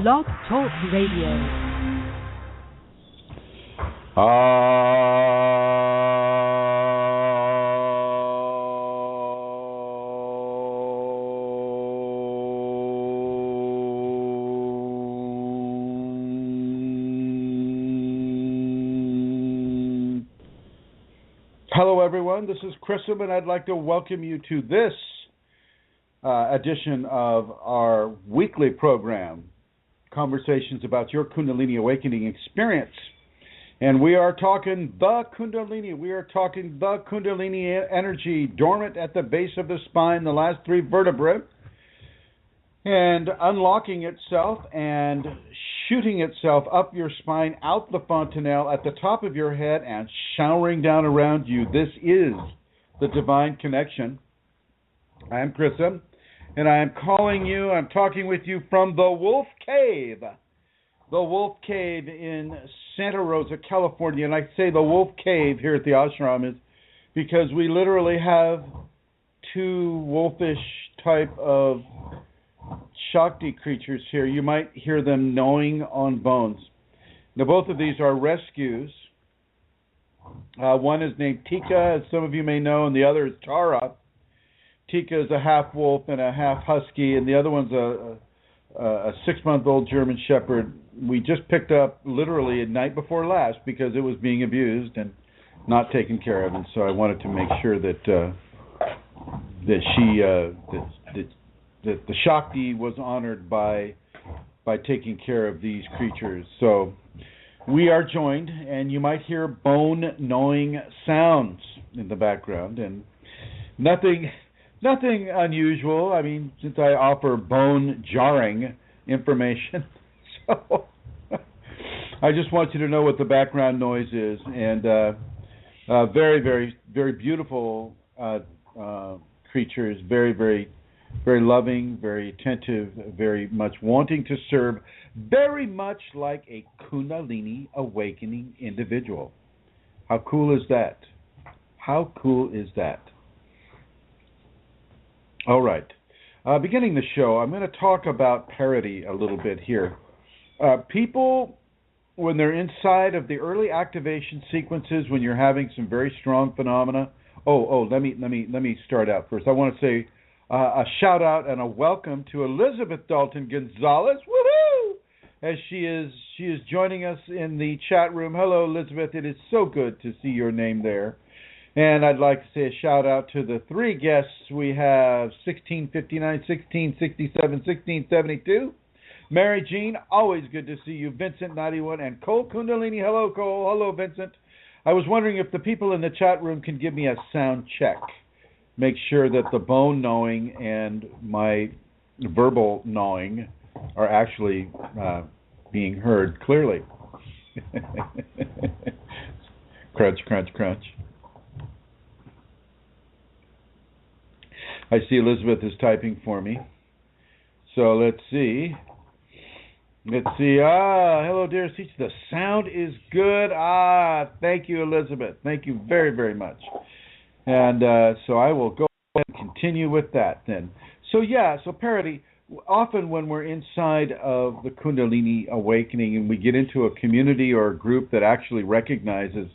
Blog Talk Radio. Hello everyone, this is Chrism and I'd like to welcome you to this edition of our weekly program, Conversations about Your Kundalini Awakening Experience. And we are talking the Kundalini. We are talking the Kundalini energy dormant at the base of the spine, the last three vertebrae, and unlocking itself and shooting itself up your spine, out the fontanelle, at the top of your head, and showering down around you. This is the Divine Connection. I am Chrism, and I am I'm talking with you from the Wolf Cave. The Wolf Cave in Santa Rosa, California. And I say the Wolf Cave here at the ashram is because we literally have two wolfish type of Shakti creatures here. You might hear them gnawing on bones. Now, both of these are rescues. One is named Tika, as some of you may know, and the other is Tara. Tika is a half wolf and a half husky, and the other one's a 6-month-old German Shepherd. We just picked up literally the night before last because it was being abused and not taken care of, and so I wanted to make sure that the Shakti was honored by taking care of these creatures. So we are joined, and you might hear bone-gnawing sounds in the background, and nothing unusual. I mean, since I offer bone-jarring information, so I just want you to know what the background noise is, and very, very, very beautiful creatures, very, very, very loving, very attentive, very much wanting to serve, very much like a Kunalini awakening individual. How cool is that? How cool is that? All right. Beginning the show, I'm going to talk about parity a little bit here. People, when they're inside of the early activation sequences, when you're having some very strong phenomena. Let me start out first. I want to say a shout out and a welcome to Elizabeth Dalton Gonzalez, woohoo! As she is joining us in the chat room. Hello, Elizabeth. It is so good to see your name there. And I'd like to say a shout out to the three guests we have: 1659, 1667, 1672. Mary Jean, always good to see you. Vincent 91 and Cole Kundalini. Hello, Cole. Hello, Vincent. I was wondering if the people in the chat room can give me a sound check. Make sure that the bone gnawing and my verbal gnawing are actually being heard clearly. Crunch, crunch, crunch. I see Elizabeth is typing for me. So let's see. Hello, dear teacher. The sound is good. Thank you, Elizabeth. Thank you very, very much. And so I will go ahead and continue with that then. So parity, often when we're inside of the Kundalini awakening and we get into a community or a group that actually recognizes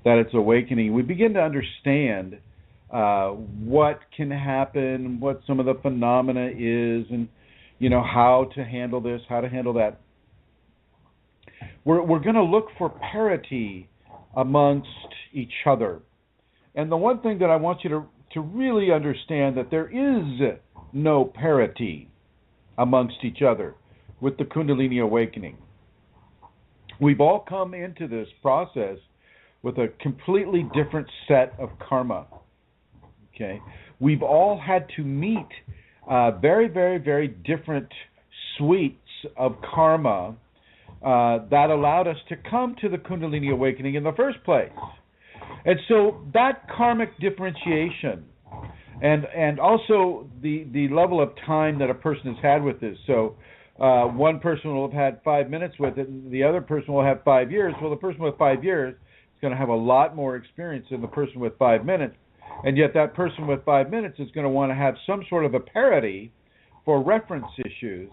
that it's awakening, we begin to understand what can happen, what some of the phenomena is, and how to handle this, how to handle that. We're going to look for parity amongst each other. And the one thing that I want you to really understand, that there is no parity amongst each other with the Kundalini awakening. We've all come into this process with a completely different set of karma. Okay, we've all had to meet very, very, very different suites of karma that allowed us to come to the Kundalini awakening in the first place. And so that karmic differentiation and also the level of time that a person has had with this. So one person will have had 5 minutes with it, and the other person will have 5 years. Well, the person with 5 years is going to have a lot more experience than the person with 5 minutes. And yet that person with 5 minutes is going to want to have some sort of a parity for reference issues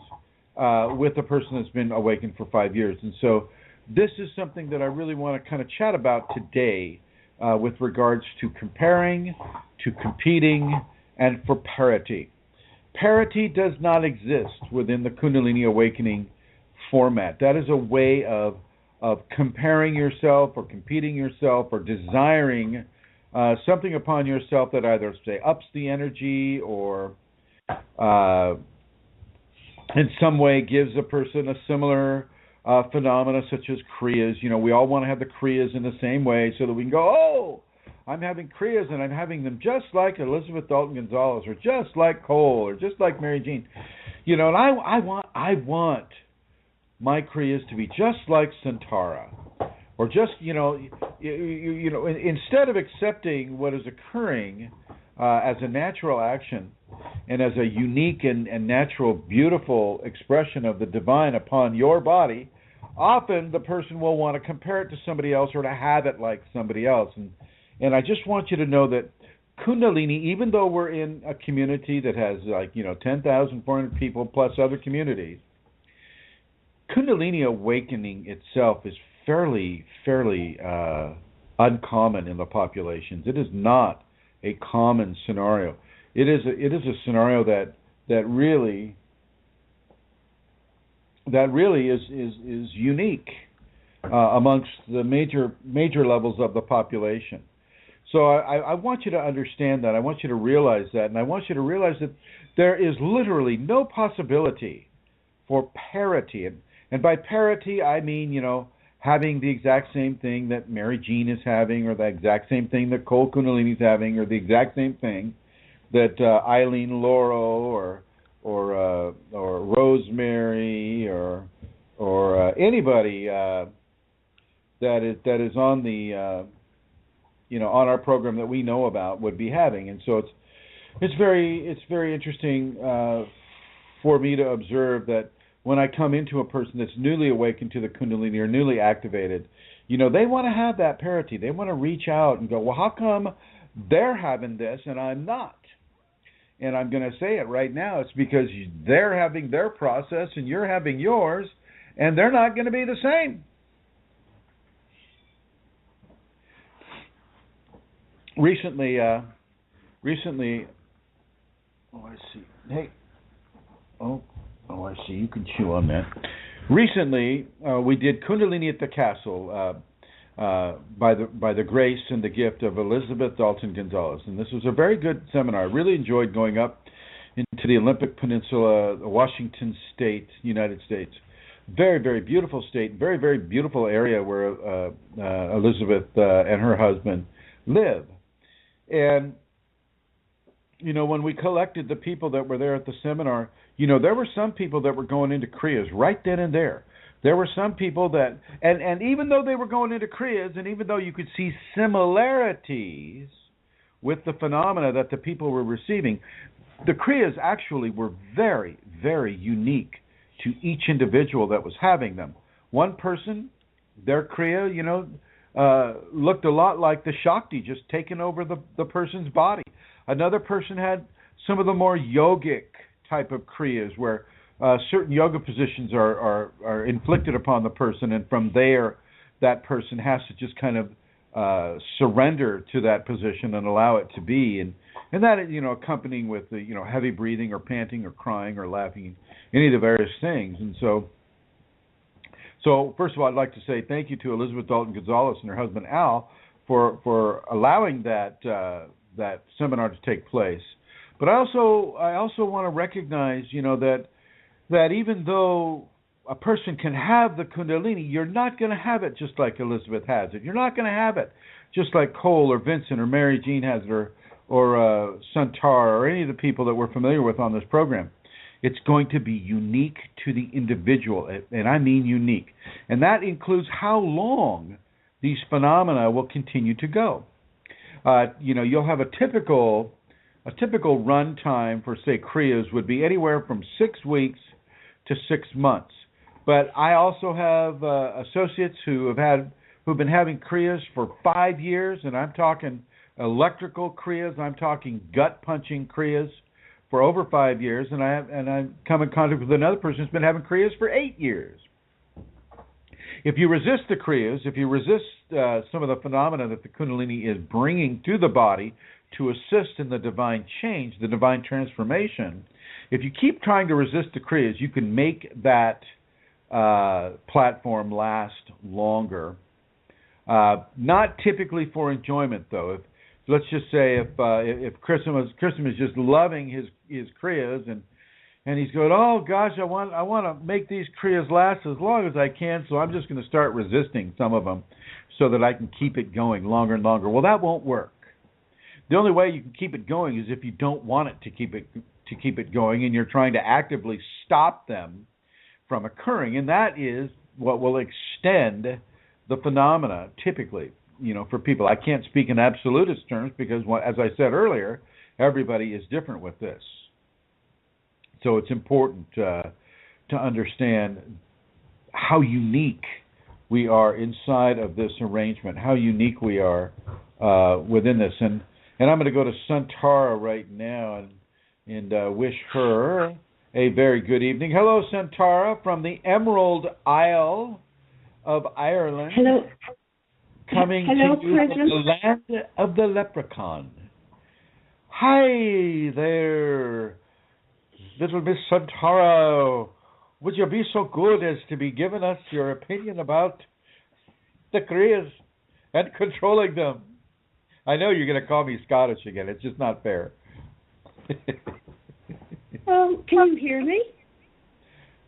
with a person that's been awakened for 5 years. And so this is something that I really want to kind of chat about today with regards to comparing, to competing, and for parity. Parity does not exist within the Kundalini awakening format. That is a way of comparing yourself or competing yourself or desiring something upon yourself that either, say, ups the energy or in some way gives a person a similar phenomena such as Kriyas. You know, we all want to have the Kriyas in the same way so that we can go, oh, I'm having Kriyas and I'm having them just like Elizabeth Dalton Gonzalez or just like Cole or just like Mary Jean. You know, and I want my Kriyas to be just like Santara. Or just, you know, instead of accepting what is occurring as a natural action and as a unique and natural, beautiful expression of the divine upon your body, often the person will want to compare it to somebody else or to have it like somebody else. And I just want you to know that Kundalini, even though we're in a community that has 10,400 people plus other communities, Kundalini awakening itself is fairly uncommon in the populations. It is not a common scenario. It is a scenario that really is unique amongst the major levels of the population. So I want you to understand that. I want you to realize that, and I want you to realize that there is literally no possibility for parity. And by parity, I mean, having the exact same thing that Mary Jean is having, or the exact same thing that Cole Kunalini is having, or the exact same thing that Eileen Laurel or Rosemary or anybody that is on the on our program that we know about would be having. And so it's very interesting for me to observe that when I come into a person that's newly awakened to the Kundalini or newly activated, they want to have that parity. They want to reach out and go, well, how come they're having this and I'm not? And I'm going to say it right now. It's because they're having their process and you're having yours, and they're not going to be the same. Recently, oh, I see. Hey, oh, I see. You can chew on that. Recently, we did Kundalini at the Castle by the grace and the gift of Elizabeth Dalton Gonzalez, and this was a very good seminar. I really enjoyed going up into the Olympic Peninsula, Washington State, United States. Very, very beautiful state. Very, very beautiful area where Elizabeth and her husband live. And when we collected the people that were there at the seminar, there were some people that were going into Kriyas right then and there. There were some people that, and even though they were going into Kriyas, and even though you could see similarities with the phenomena that the people were receiving, the Kriyas actually were very, very unique to each individual that was having them. One person, their Kriya, looked a lot like the Shakti just taking over the person's body. Another person had some of the more yogic type of Kriyas where certain yoga positions are inflicted upon the person, and from there that person has to just kind of surrender to that position and allow it to be, and that accompanying with the heavy breathing or panting or crying or laughing, any of the various things. And so first of all, I'd like to say thank you to Elizabeth Dalton Gonzalez and her husband Al for allowing that seminar to take place. But I also want to recognize that even though a person can have the Kundalini, you're not going to have it just like Elizabeth has it. You're not going to have it just like Cole or Vincent or Mary Jean has it, or Santar or any of the people that we're familiar with on this program. It's going to be unique to the individual, and I mean unique. And that includes how long these phenomena will continue to go. You'll have a typical run time for, say, Kriyas would be anywhere from 6 weeks to 6 months. But I also have associates who've been having Kriyas for 5 years, and I'm talking electrical Kriyas, I'm talking gut punching Kriyas for over 5 years, and I've come in contact with another person who's been having Kriyas for 8 years. If you resist the Kriyas, if you resist some of the phenomena that the Kundalini is bringing to the body to assist in the divine change, the divine transformation, if you keep trying to resist the Kriyas, you can make that platform last longer. Not typically for enjoyment, though. Let's just say if Chrism is just loving his Kriyas and he's going, oh gosh, I want to make these Kriyas last as long as I can, so I'm just going to start resisting some of them so that I can keep it going longer and longer. Well, that won't work. The only way you can keep it going is if you don't want it to keep it going, and you're trying to actively stop them from occurring, and that is what will extend the phenomena typically. For people, I can't speak in absolutist terms because, as I said earlier, everybody is different with this. So it's important to understand how unique we are inside of this arrangement, how unique we are within this. And I'm going to go to Santara right now and wish her a very good evening. Hello, Santara, from the Emerald Isle of Ireland. Hello. Coming Hello, to you from the land of the leprechaun. Hi there, little Miss Santara. Would you be so good as to be giving us your opinion about the Kriyas and controlling them? I know you're going to call me Scottish again. It's just not fair. Oh, can you hear me?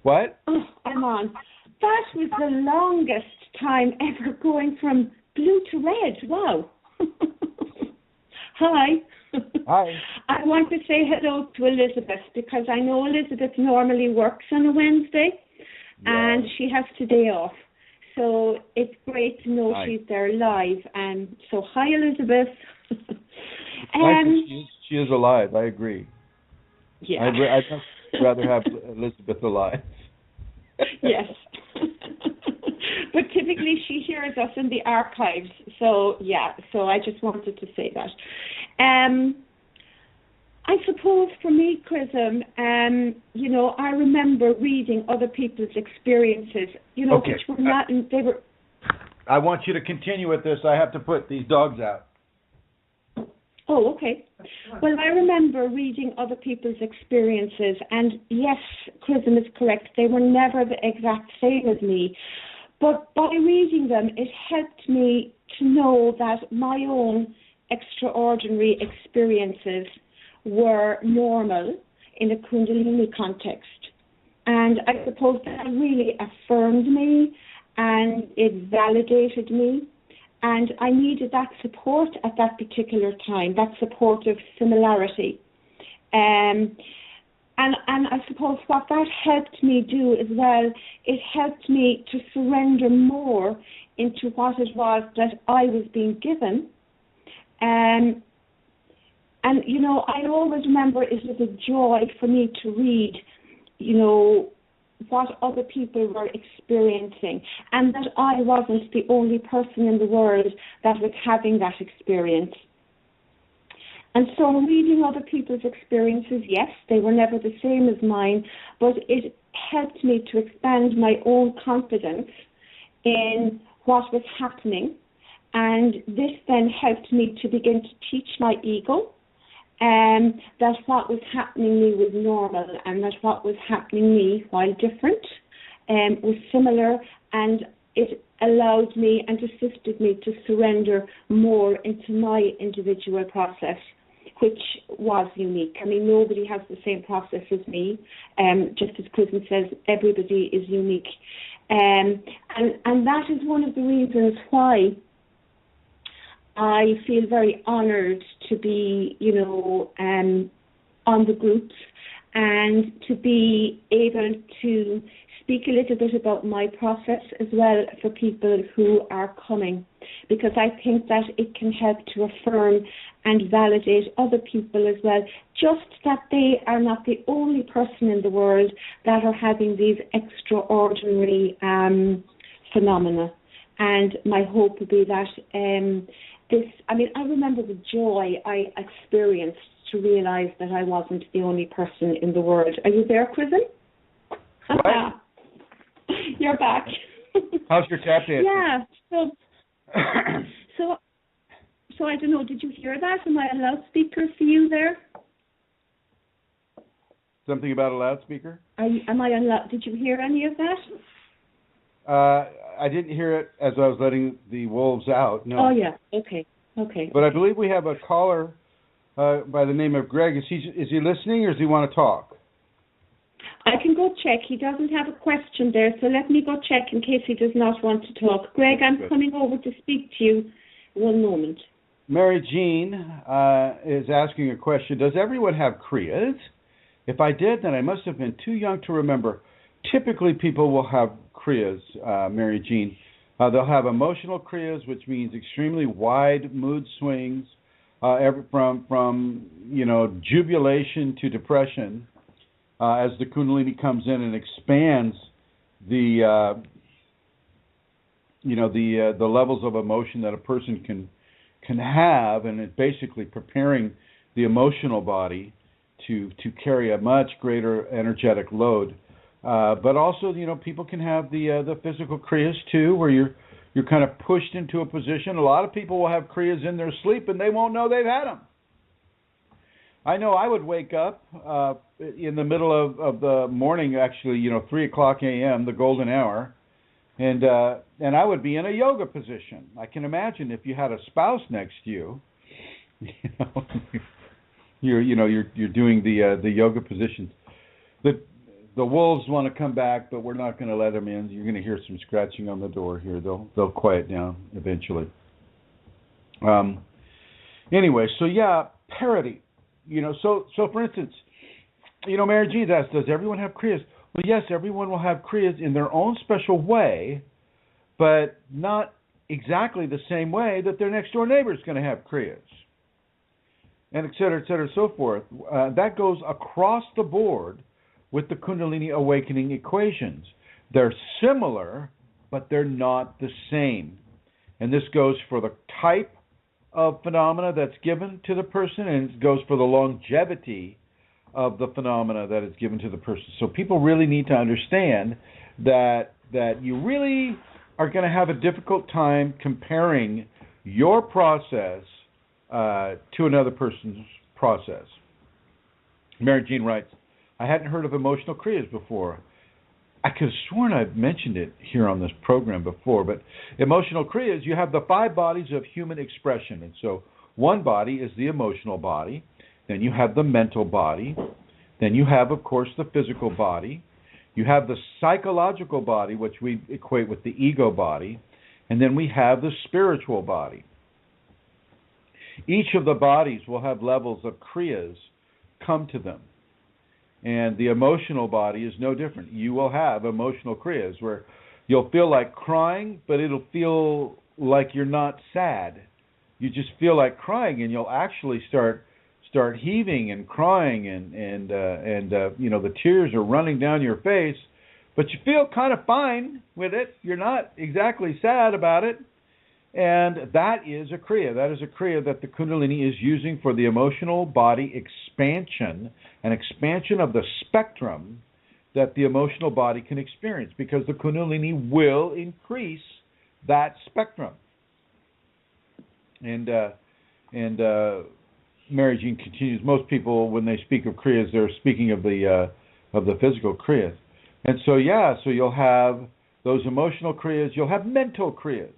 What? Oh, I'm on. That was the longest time ever going from blue to red. Wow. Hi. Hi. I want to say hello to Elizabeth because I know Elizabeth normally works on a Wednesday and she has today off. So it's great to know she's there live. And so hi, Elizabeth. She is alive. I agree. Yeah. I'd much rather have Elizabeth alive. Yes. But typically she hears us in the archives. So, so I just wanted to say that. I suppose for me, Chrism, I remember reading other people's experiences, okay. Which were not, they were... I want you to continue with this. I have to put these dogs out. Oh, okay. Well, I remember reading other people's experiences, and yes, Chrism is correct. They were never the exact same as me. But by reading them, it helped me to know that my own extraordinary experiences were normal in a Kundalini context. And I suppose that really affirmed me and it validated me. And I needed that support at that particular time, that supportive similarity. And I suppose what that helped me do as well, it helped me to surrender more into what it was that I was being given. I always remember it was a joy for me to read, what other people were experiencing, and that I wasn't the only person in the world that was having that experience. And so reading other people's experiences, yes, they were never the same as mine, but it helped me to expand my own confidence in what was happening. And this then helped me to begin to teach my ego that what was happening me was normal, and that what was happening me, while different, was similar, and it allowed me and assisted me to surrender more into my individual process, which was unique. I mean, nobody has the same process as me. Just as Chrism says, everybody is unique. And that is one of the reasons why I feel very honoured to be, on the groups and to be able to speak a little bit about my process as well for people who are coming, because I think that it can help to affirm and validate other people as well, just that they are not the only person in the world that are having these extraordinary phenomena. And my hope would be that I remember the joy I experienced to realize that I wasn't the only person in the world. Are you there, Chrism? What? You're back. How's your tap dancing? Yeah. So I don't know. Did you hear that? Am I a loudspeaker for you there? Something about a loudspeaker? Did you hear any of that? I didn't hear it as I was letting the wolves out. No. Oh yeah. Okay. But I believe we have a caller by the name of Greg. Is he listening, or does he want to talk? I can go check. He doesn't have a question there, so let me go check in case he does not want to talk. Greg, I'm coming over to speak to you. One moment. Mary Jean is asking a question. Does everyone have Kriyas? If I did, then I must have been too young to remember. Typically, people will have Kriyas, Mary Jean. They'll have emotional Kriyas, which means extremely wide mood swings, from jubilation to depression, as the Kundalini comes in and expands the levels of emotion that a person can have, and it's basically preparing the emotional body to carry a much greater energetic load. But also, people can have the physical Kriyas too, where you're kind of pushed into a position. A lot of people will have Kriyas in their sleep and they won't know they've had them. I know I would wake up in the middle of the morning, actually, 3 o'clock a.m., the golden hour, and I would be in a yoga position. I can imagine if you had a spouse next to you, you're doing the yoga positions. The wolves want to come back, but we're not going to let them in. You're going to hear some scratching on the door here. They'll quiet down eventually. Anyway, so yeah, parity. So for instance, Mary Jean asked, does everyone have Kriyas? Well, yes, everyone will have Kriyas in their own special way, but not exactly the same way that their next door neighbor is going to have Kriyas, and et cetera, so forth. That goes across the board with the Kundalini awakening equations. They're similar, but they're not the same. And this goes for the type of phenomena that's given to the person, and it goes for the longevity of the phenomena that is given to the person. So people really need to understand that you really are going to have a difficult time comparing your process to another person's process. Mary Jean writes, I hadn't heard of emotional Kriyas before. I could have sworn I've mentioned it here on this program before, but emotional Kriyas, you have the 5 bodies of human expression. And so one body is the emotional body, then you have the mental body, then you have, of course, the physical body, you have the psychological body, which we equate with the ego body, and then we have the spiritual body. Each of the bodies will have levels of Kriyas come to them. And the emotional body is no different. You will have emotional Kriyas where you'll feel like crying, but it'll feel like you're not sad. You just feel like crying, and you'll actually start heaving and crying, and the tears are running down your face, but you feel kind of fine with it. You're not exactly sad about it. And that is a Kriya. That is a Kriya that the Kundalini is using for the emotional body expansion, an expansion of the spectrum that the emotional body can experience, because the Kundalini will increase that spectrum. And Mary Jean continues, most people, when they speak of Kriyas, they're speaking of the physical Kriyas. And so you'll have those emotional Kriyas, you'll have mental Kriyas.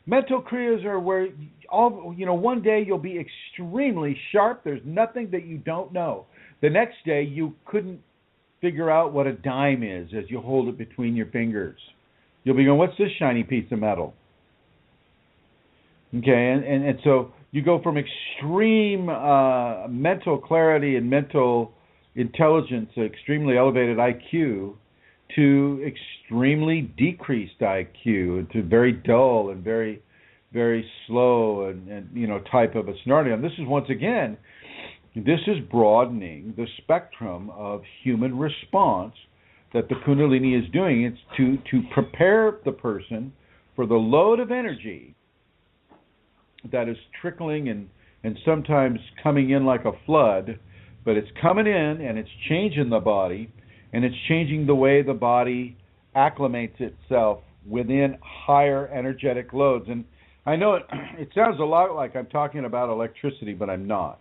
Mental Kriyas are where one day you'll be extremely sharp. There's nothing that you don't know. The next day you couldn't figure out what a dime is as you hold it between your fingers. You'll be going, what's this shiny piece of metal? Okay, and so you go from extreme mental clarity and mental intelligence, extremely elevated IQ, to extremely decreased IQ, to very dull and very, very slow and type of a scenario. And this is, once again, this is broadening the spectrum of human response that the Kundalini is doing. It's to prepare the person for the load of energy that is trickling and and sometimes coming in like a flood, but it's coming in and it's changing the body, and it's changing the way the body acclimates itself within higher energetic loads. And I know it sounds a lot like I'm talking about electricity, but I'm not.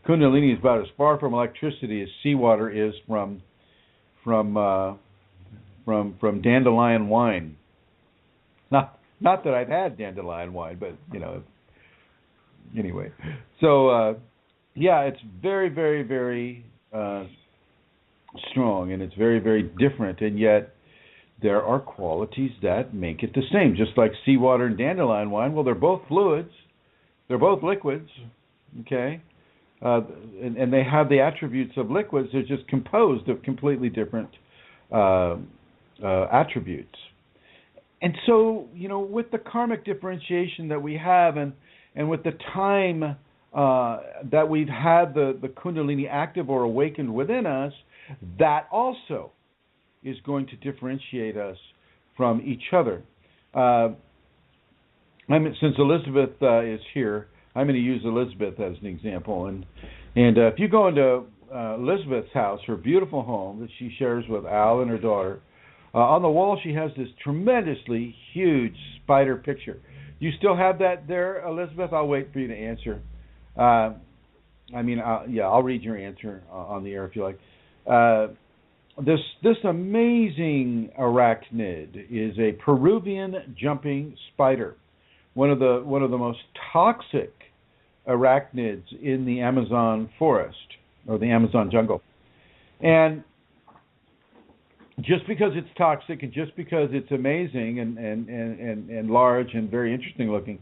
Kundalini is about as far from electricity as seawater is from dandelion wine. Not that I've had dandelion wine, but anyway. So it's very, very, very strong, and it's very, very different, and yet there are qualities that make it the same. Just like seawater and dandelion wine, well, they're both fluids, they're both liquids, okay? And they have the attributes of liquids. They're just composed of completely different attributes. And so, with the karmic differentiation that we have, and with the time that we've had the Kundalini active or awakened within us, that also is going to differentiate us from each other. Since Elizabeth is here, I'm going to use Elizabeth as an example. And if you go into Elizabeth's house, her beautiful home that she shares with Al and her daughter, on the wall she has this tremendously huge spider picture. You still have that there, Elizabeth? I'll wait for you to answer. I'll read your answer on the air if you like. This amazing arachnid is a Peruvian jumping spider, one of the most toxic arachnids in the Amazon forest or the Amazon jungle. And just because it's toxic and just because it's amazing and large and very interesting looking,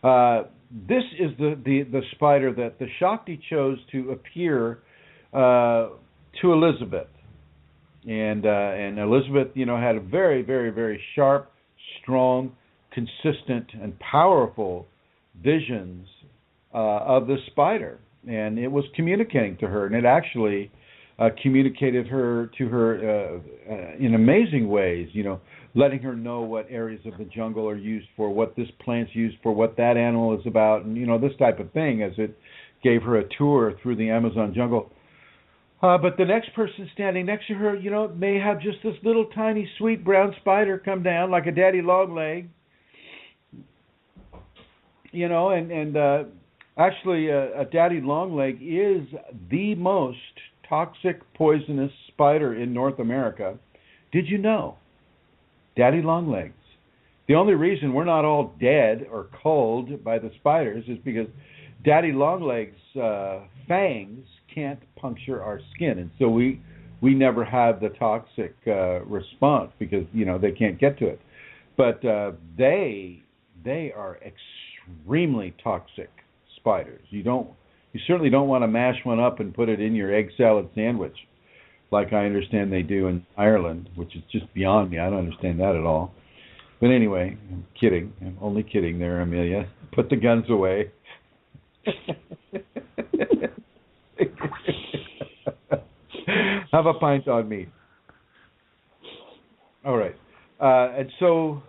this is the spider that the Shakti chose to appear to Elizabeth. And Elizabeth, had a very, very, very sharp, strong, consistent, and powerful visions of the spider, and it was communicating to her, and it actually communicated to her in amazing ways. Letting her know what areas of the jungle are used for, what this plant's used for, what that animal is about, and this type of thing, as it gave her a tour through the Amazon jungle. But the next person standing next to her, may have just this little tiny sweet brown spider come down like a daddy long leg. Actually, a daddy longleg is the most toxic, poisonous spider in North America. Did you know? Daddy longlegs. The only reason we're not all dead or cold by the spiders is because daddy longlegs' fangs can't puncture our skin, and so we never have the toxic response because they can't get to it. But they are extremely toxic spiders. You certainly don't want to mash one up and put it in your egg salad sandwich, like I understand they do in Ireland, which is just beyond me. I don't understand that at all. But anyway, I'm kidding. I'm only kidding there, Amelia. Put the guns away. Have a pint on me. All right. And so,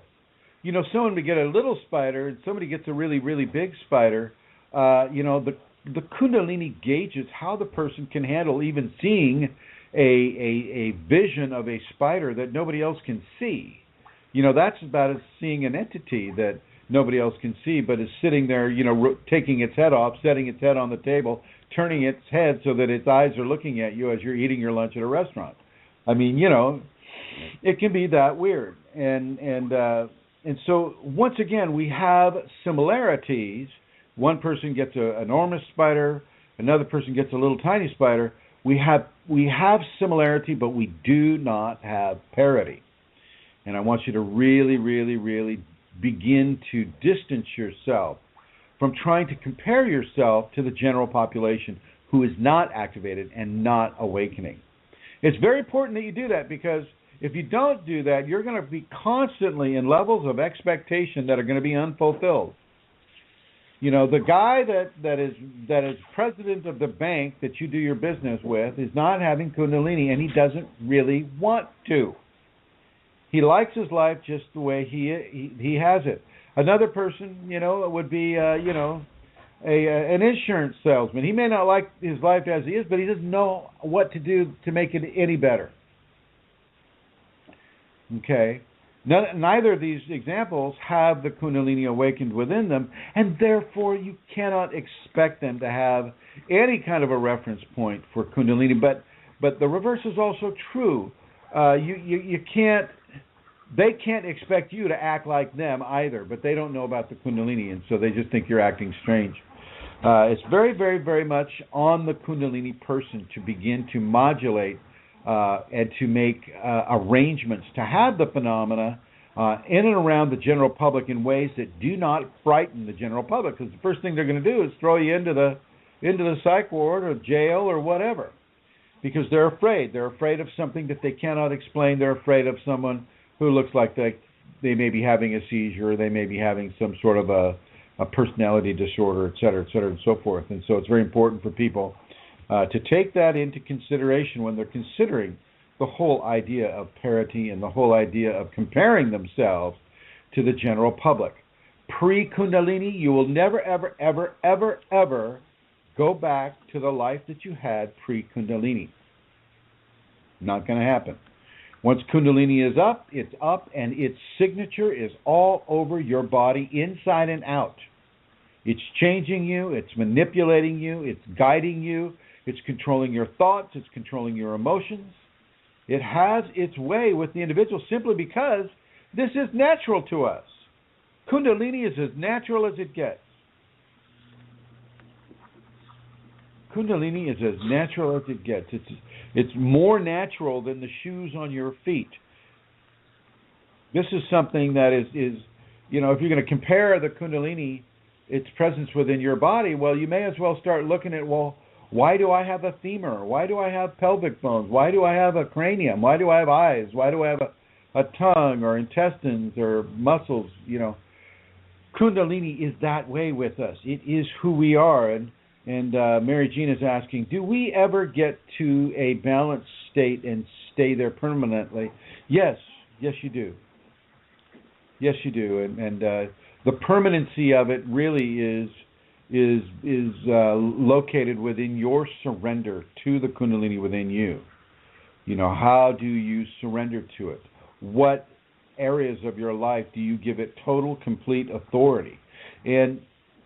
someone would get a little spider and somebody gets a really, really big spider. The Kundalini gauges how the person can handle even seeing a vision of a spider that nobody else can see. That's about as seeing an entity that nobody else can see, but is sitting there, taking its head off, setting its head on the table, turning its head so that its eyes are looking at you as you're eating your lunch at a restaurant. I mean, it can be that weird. And so once again, we have similarities. One person gets an enormous spider, another person gets a little tiny spider. We have similarity, but we do not have parity. And I want you to really, really, really begin to distance yourself from trying to compare yourself to the general population who is not activated and not awakening. It's very important that you do that, because if you don't do that, you're going to be constantly in levels of expectation that are going to be unfulfilled. The guy that is president of the bank that you do your business with is not having Kundalini, and he doesn't really want to. He likes his life just the way he has it. Another person, would be, an insurance salesman. He may not like his life as he is, but he doesn't know what to do to make it any better. Okay? Neither of these examples have the Kundalini awakened within them, and therefore you cannot expect them to have any kind of a reference point for Kundalini. But the reverse is also true. You can't. They can't expect you to act like them either, but they don't know about the Kundalini, and so they just think you're acting strange. It's very, very, very much on the Kundalini person to begin to modulate and to make arrangements to have the phenomena in and around the general public in ways that do not frighten the general public, because the first thing they're going to do is throw you into the psych ward or jail or whatever, because they're afraid. They're afraid of something that they cannot explain. They're afraid of someone who looks like they may be having a seizure, or they may be having some sort of a personality disorder, et cetera, and so forth. And so it's very important for people to take that into consideration when they're considering the whole idea of parity and the whole idea of comparing themselves to the general public. Pre-Kundalini, you will never, ever, ever, ever, ever go back to the life that you had pre-Kundalini. Not going to happen. Once Kundalini is up, it's up, and its signature is all over your body, inside and out. It's changing you, it's manipulating you, it's guiding you, it's controlling your thoughts, it's controlling your emotions. It has its way with the individual simply because this is natural to us. Kundalini is as natural as it gets. Kundalini is as natural as it gets. It's more natural than the shoes on your feet. This is something that is if you're going to compare the Kundalini, its presence within your body, well, you may as well start looking at, well, why do I have a femur? Why do I have pelvic bones? Why do I have a cranium? Why do I have eyes? Why do I have a tongue or intestines or muscles? Kundalini is that way with us. It is who we are. And Mary Jean is asking, do we ever get to a balanced state and stay there permanently? Yes, you do. Yes, you do. And the permanency of it really is located within your surrender to the Kundalini within you. How do you surrender to it? What areas of your life do you give it total, complete authority? And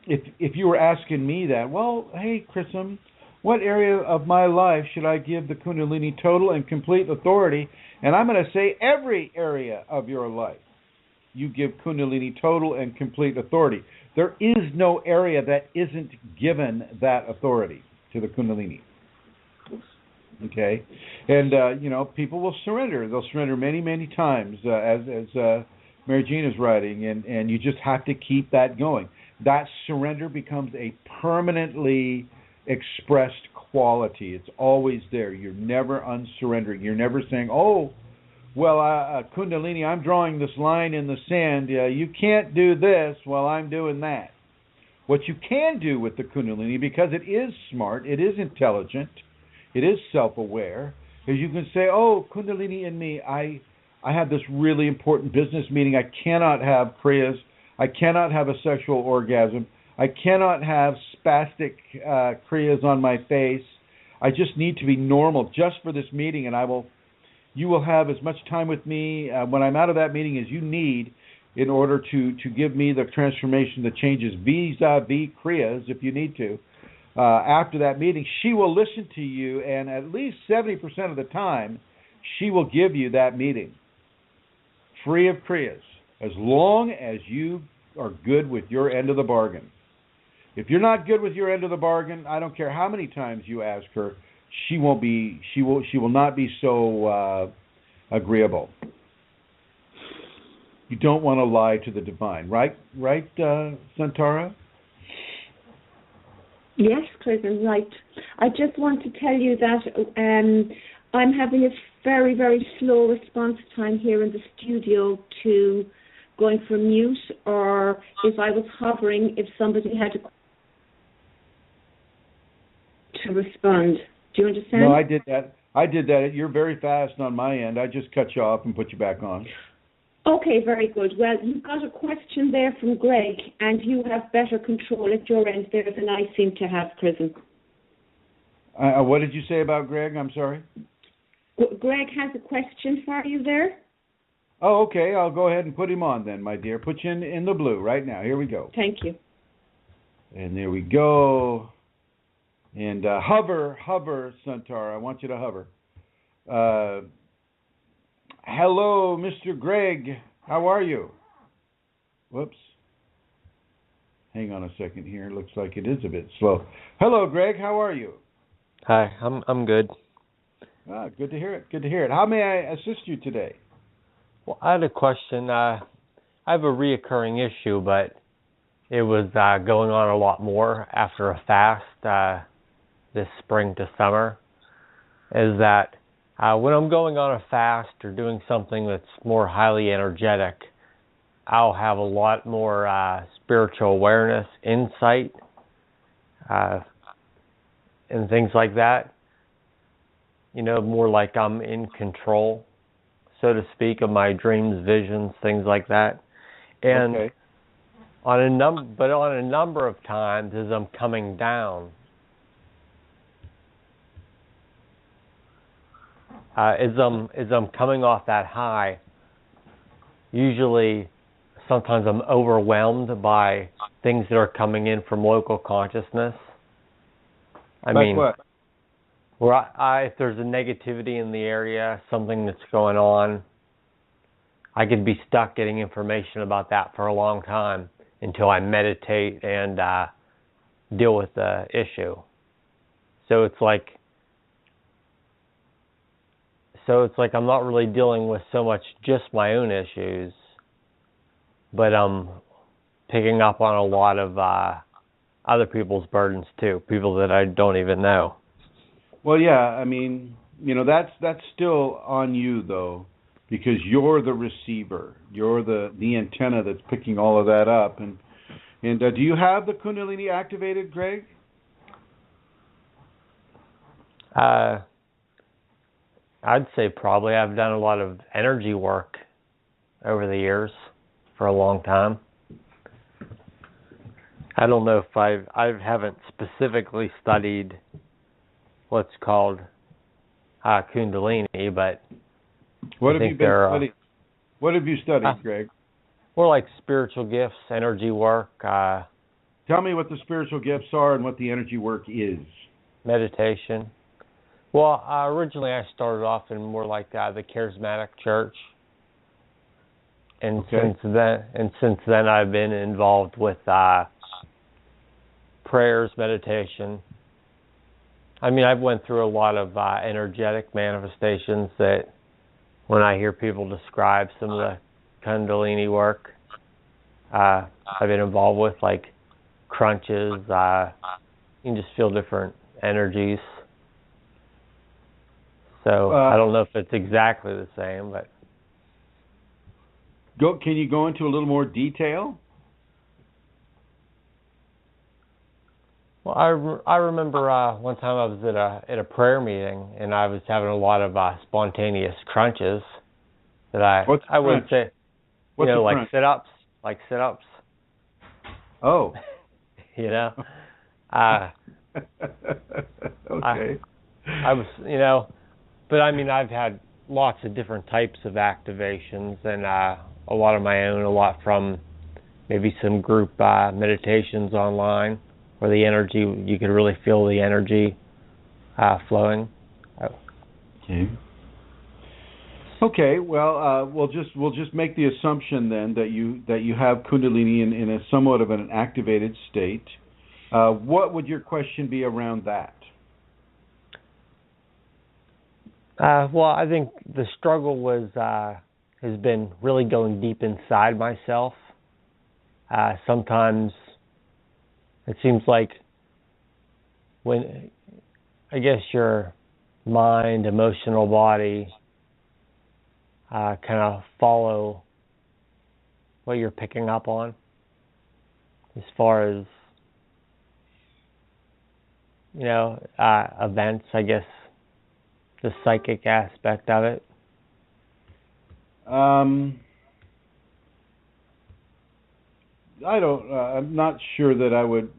if you were asking me that, well, hey, Chrism, what area of my life should I give the Kundalini total and complete authority? And I'm going to say every area of your life you give Kundalini total and complete authority. There is no area that isn't given that authority to the Kundalini. Okay? And, people will surrender. They'll surrender many, many times, as Mary Jean is writing, and you just have to keep that going. That surrender becomes a permanently expressed quality. It's always there. You're never unsurrendering. You're never saying, oh, well, Kundalini, I'm drawing this line in the sand. You can't do this while I'm doing that. What you can do with the Kundalini, because it is smart, it is intelligent, it is self-aware, is you can say, oh, Kundalini in me, I have this really important business meeting. I cannot have Kriyas. I cannot have a sexual orgasm. I cannot have spastic Kriyas on my face. I just need to be normal just for this meeting, and you will have as much time with me when I'm out of that meeting as you need in order to give me the transformation that changes vis-a-vis Kriyas, if you need to. After that meeting, she will listen to you, and at least 70% of the time, she will give you that meeting free of Kriyas, as long as you are good with your end of the bargain. If you're not good with your end of the bargain, I don't care how many times you ask her, she will not be so agreeable. You don't want to lie to the divine, right, Santara? Yes, Chrism, right. I just want to tell you that I'm having a very, very slow response time here in the studio to going for mute, or if I was hovering, if somebody had to respond. Do you understand? No, I did that. You're very fast on my end. I just cut you off and put you back on. Okay, very good. Well, you've got a question there from Greg, and you have better control at your end there than I seem to have, Chrism. What did you say about Greg? I'm sorry. Greg has a question for you there. Oh, okay. I'll go ahead and put him on then, my dear. Put you in the blue right now. Here we go. Thank you. And there we go. And hover, Suntar. I want you to hover. Hello, Mr. Greg. How are you? Whoops. Hang on a second here. Looks like it is a bit slow. Hello, Greg. How are you? Hi, I'm good. Good to hear it. Good to hear it. How may I assist you today? Well, I had a question. I have a reoccurring issue, but it was going on a lot more after a fast this spring to summer. Is that when I'm going on a fast or doing something that's more highly energetic, I'll have a lot more spiritual awareness, insight, and things like that. You know, more like I'm in control, so to speak, of my dreams, visions, things like that. And okay. on a number of times as I'm coming down, as I'm coming off that high, usually sometimes I'm overwhelmed by things that are coming in from local consciousness. I mean, what? Where if there's a negativity in the area, something that's going on, I could be stuck getting information about that for a long time until I meditate and deal with the issue. So it's like I'm not really dealing with so much just my own issues, but I'm picking up on a lot of other people's burdens too, people that I don't even know. Well, yeah, I mean, you know, that's still on you though, because you're the receiver, you're the antenna that's picking all of that up. And do you have the Kundalini activated, Greg? I'd say probably. I've done a lot of energy work over the years for a long time. I don't know if I haven't specifically studied what's called Kundalini, but What I have you think been they're studying? What have you studied, Greg? more like spiritual gifts, energy work, Tell me what the spiritual gifts are and what the energy work is. meditation. Well, originally I started off in more like the charismatic church, and Okay. since then I've been involved with prayers, meditation. I mean, I've went through a lot of energetic manifestations that when I hear people describe some of the Kundalini work I've been involved with, like crunches, you can just feel different energies. So I don't know if it's exactly the same, but Can you go into a little more detail? well, I remember one time I was at a prayer meeting and I was having a lot of spontaneous crunches that I would say, What's you know, a crunch? like sit-ups. Oh. You know, okay. I was, you know, but I mean, I've had lots of different types of activations and a lot of my own, a lot from maybe some group meditations online where the energy, you could really feel the energy flowing. Okay. Okay. Well, we'll just make the assumption then that you have Kundalini in a somewhat of an activated state. What would your question be around that? Well, I think the struggle has been really going deep inside myself. Sometimes it seems like when, I guess, your mind, emotional body kind of follow what you're picking up on as far as, you know, events, I guess, the psychic aspect of it. I'm not sure that I would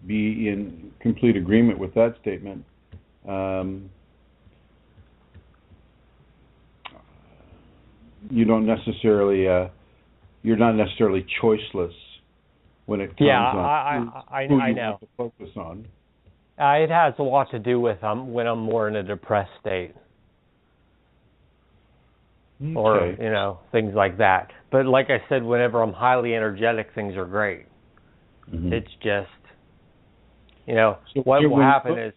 be in complete agreement with that statement. You don't necessarily you're not necessarily choiceless when it comes on who you know. want to focus on. It has a lot to do with when I'm more in a depressed state. Okay. Or, things like that. But like I said, whenever I'm highly energetic, things are great. Mm-hmm. It's just, so what will happen is...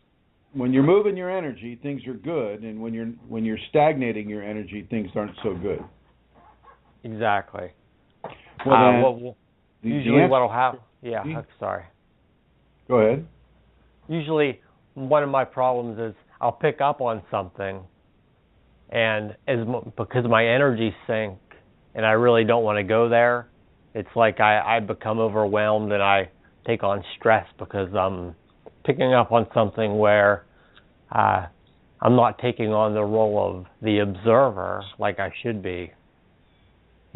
When you're moving your energy, things are good. And when you're stagnating your energy, things aren't so good. Exactly. Well, usually what will happen... Yeah, sorry. Go ahead. Usually one of my problems is I'll pick up on something, and because my energy sink and I really don't want to go there, it's like I become overwhelmed and I take on stress because I'm picking up on something where I'm not taking on the role of the observer like I should be.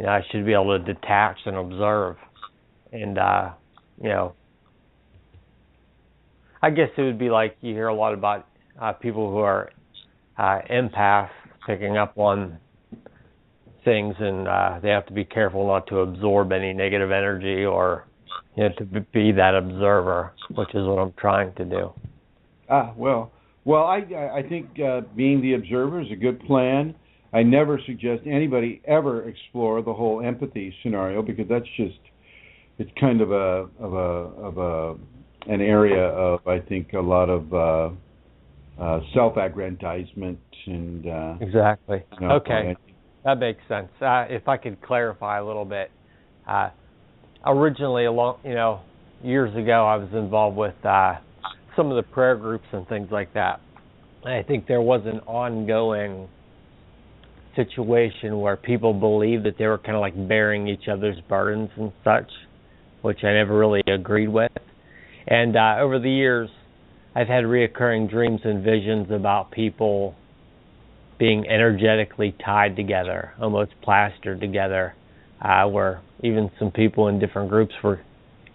I should be able to detach and observe. And, I guess it would be like you hear a lot about people who are empaths picking up on things, and they have to be careful not to absorb any negative energy or to be that observer, which is what I'm trying to do. Well, I think being the observer is a good plan. I never suggest anybody ever explore the whole empathy scenario, because it's kind of an area of, I think, a lot of self-aggrandizement and exactly. Okay, that makes sense. If I could clarify a little bit, originally, years ago, I was involved with some of the prayer groups and things like that. And I think there was an ongoing situation where people believed that they were kind of like bearing each other's burdens and such, which I never really agreed with. And over the years, I've had reoccurring dreams and visions about people being energetically tied together, almost plastered together, where even some people in different groups were,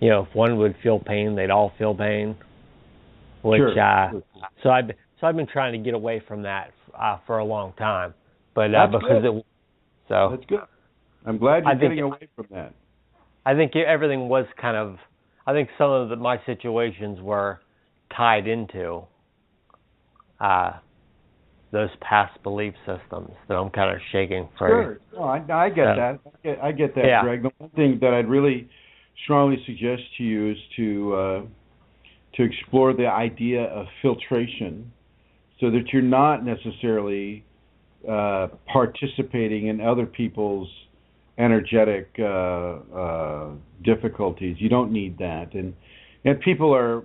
if one would feel pain, they'd all feel pain. Which, sure. So I've been trying to get away from that for a long time, but that's because good. That's good. I'm glad you're getting away from that. I think everything was kind of. I think some of my situations were tied into those past belief systems that I'm kind of shaking free. Sure. No, I get that. I get that, yeah. Greg. The one thing that I'd really strongly suggest to you is to explore the idea of filtration, so that you're not necessarily participating in other people's energetic difficulties. You don't need that, and people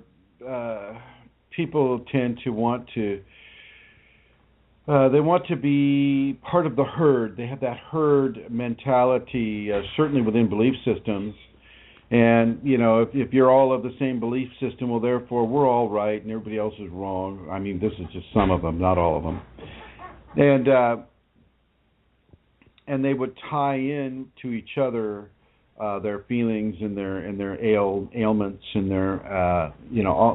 tend to want to they want to be part of the herd. They have that herd mentality, certainly within belief systems. And if you're all of the same belief system, well, therefore we're all right and everybody else is wrong. I mean, this is just some of them, not all of them. And they would tie in to each other their feelings and their ailments and their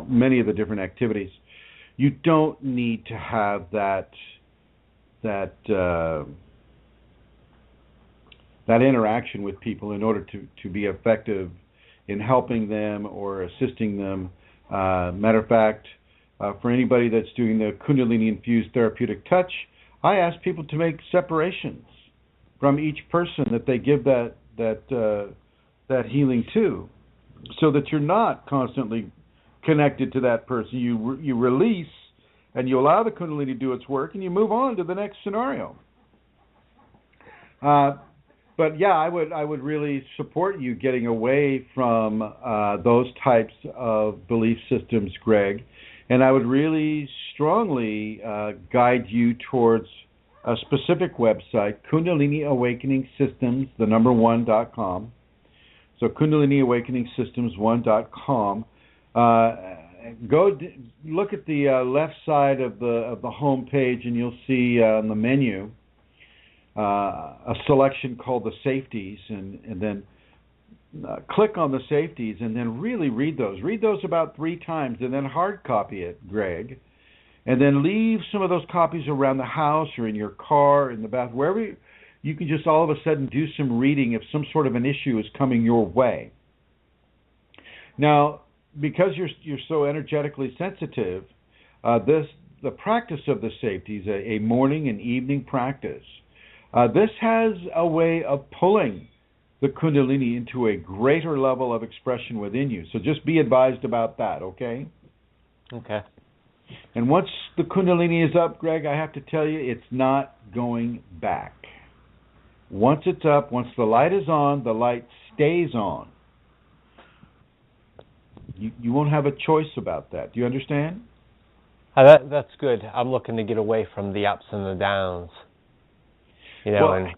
many of the different activities. You don't need to have that interaction with people in order to be effective in helping them or assisting them. Matter of fact, for anybody that's doing the Kundalini infused therapeutic touch, I ask people to make separations from each person that they give that healing to, so that you're not constantly connected to that person. You release and you allow the Kundalini to do its work, and you move on to the next scenario. But yeah, I would really support you getting away from those types of belief systems, Greg, and I would really strongly guide you towards a specific website, Kundalini Awakening Systems, #1.com. So KundaliniAwakeningSystems1.com. Go look at the left side of the home page, and you'll see on the menu a selection called the safeties, and then click on the safeties and then really read those. Read those about 3 times and then hard copy it, Greg. And then leave some of those copies around the house or in your car, in the bath, wherever you can just all of a sudden do some reading if some sort of an issue is coming your way. Now, because you're so energetically sensitive, the practice of the safeties, a morning and evening practice, this has a way of pulling the Kundalini into a greater level of expression within you. So just be advised about that, okay? Okay. And once the Kundalini is up, Greg, I have to tell you, it's not going back. Once it's up, once the light is on, the light stays on. You won't have a choice about that. Do you understand? That's good. I'm looking to get away from the ups and the downs, and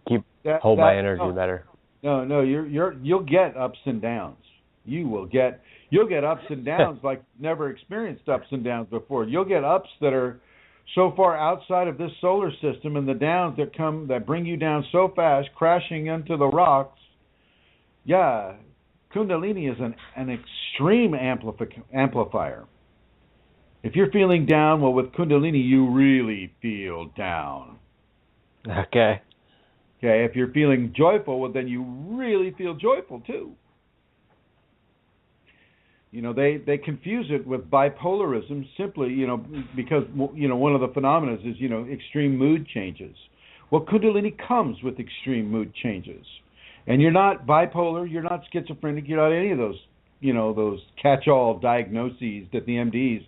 hold my energy better. No, you'll get ups and downs. You'll get ups and downs like never experienced ups and downs before. You'll get ups that are so far outside of this solar system, and the downs that bring you down so fast, crashing into the rocks. Yeah, Kundalini is an extreme amplifier. If you're feeling down, well, with Kundalini, you really feel down. Okay. Okay, if you're feeling joyful, well, then you really feel joyful, too. They confuse it with bipolarism simply, because, one of the phenomena is, extreme mood changes. Well, Kundalini comes with extreme mood changes. And you're not bipolar, you're not schizophrenic, you're not any of those, those catch-all diagnoses that the MDs,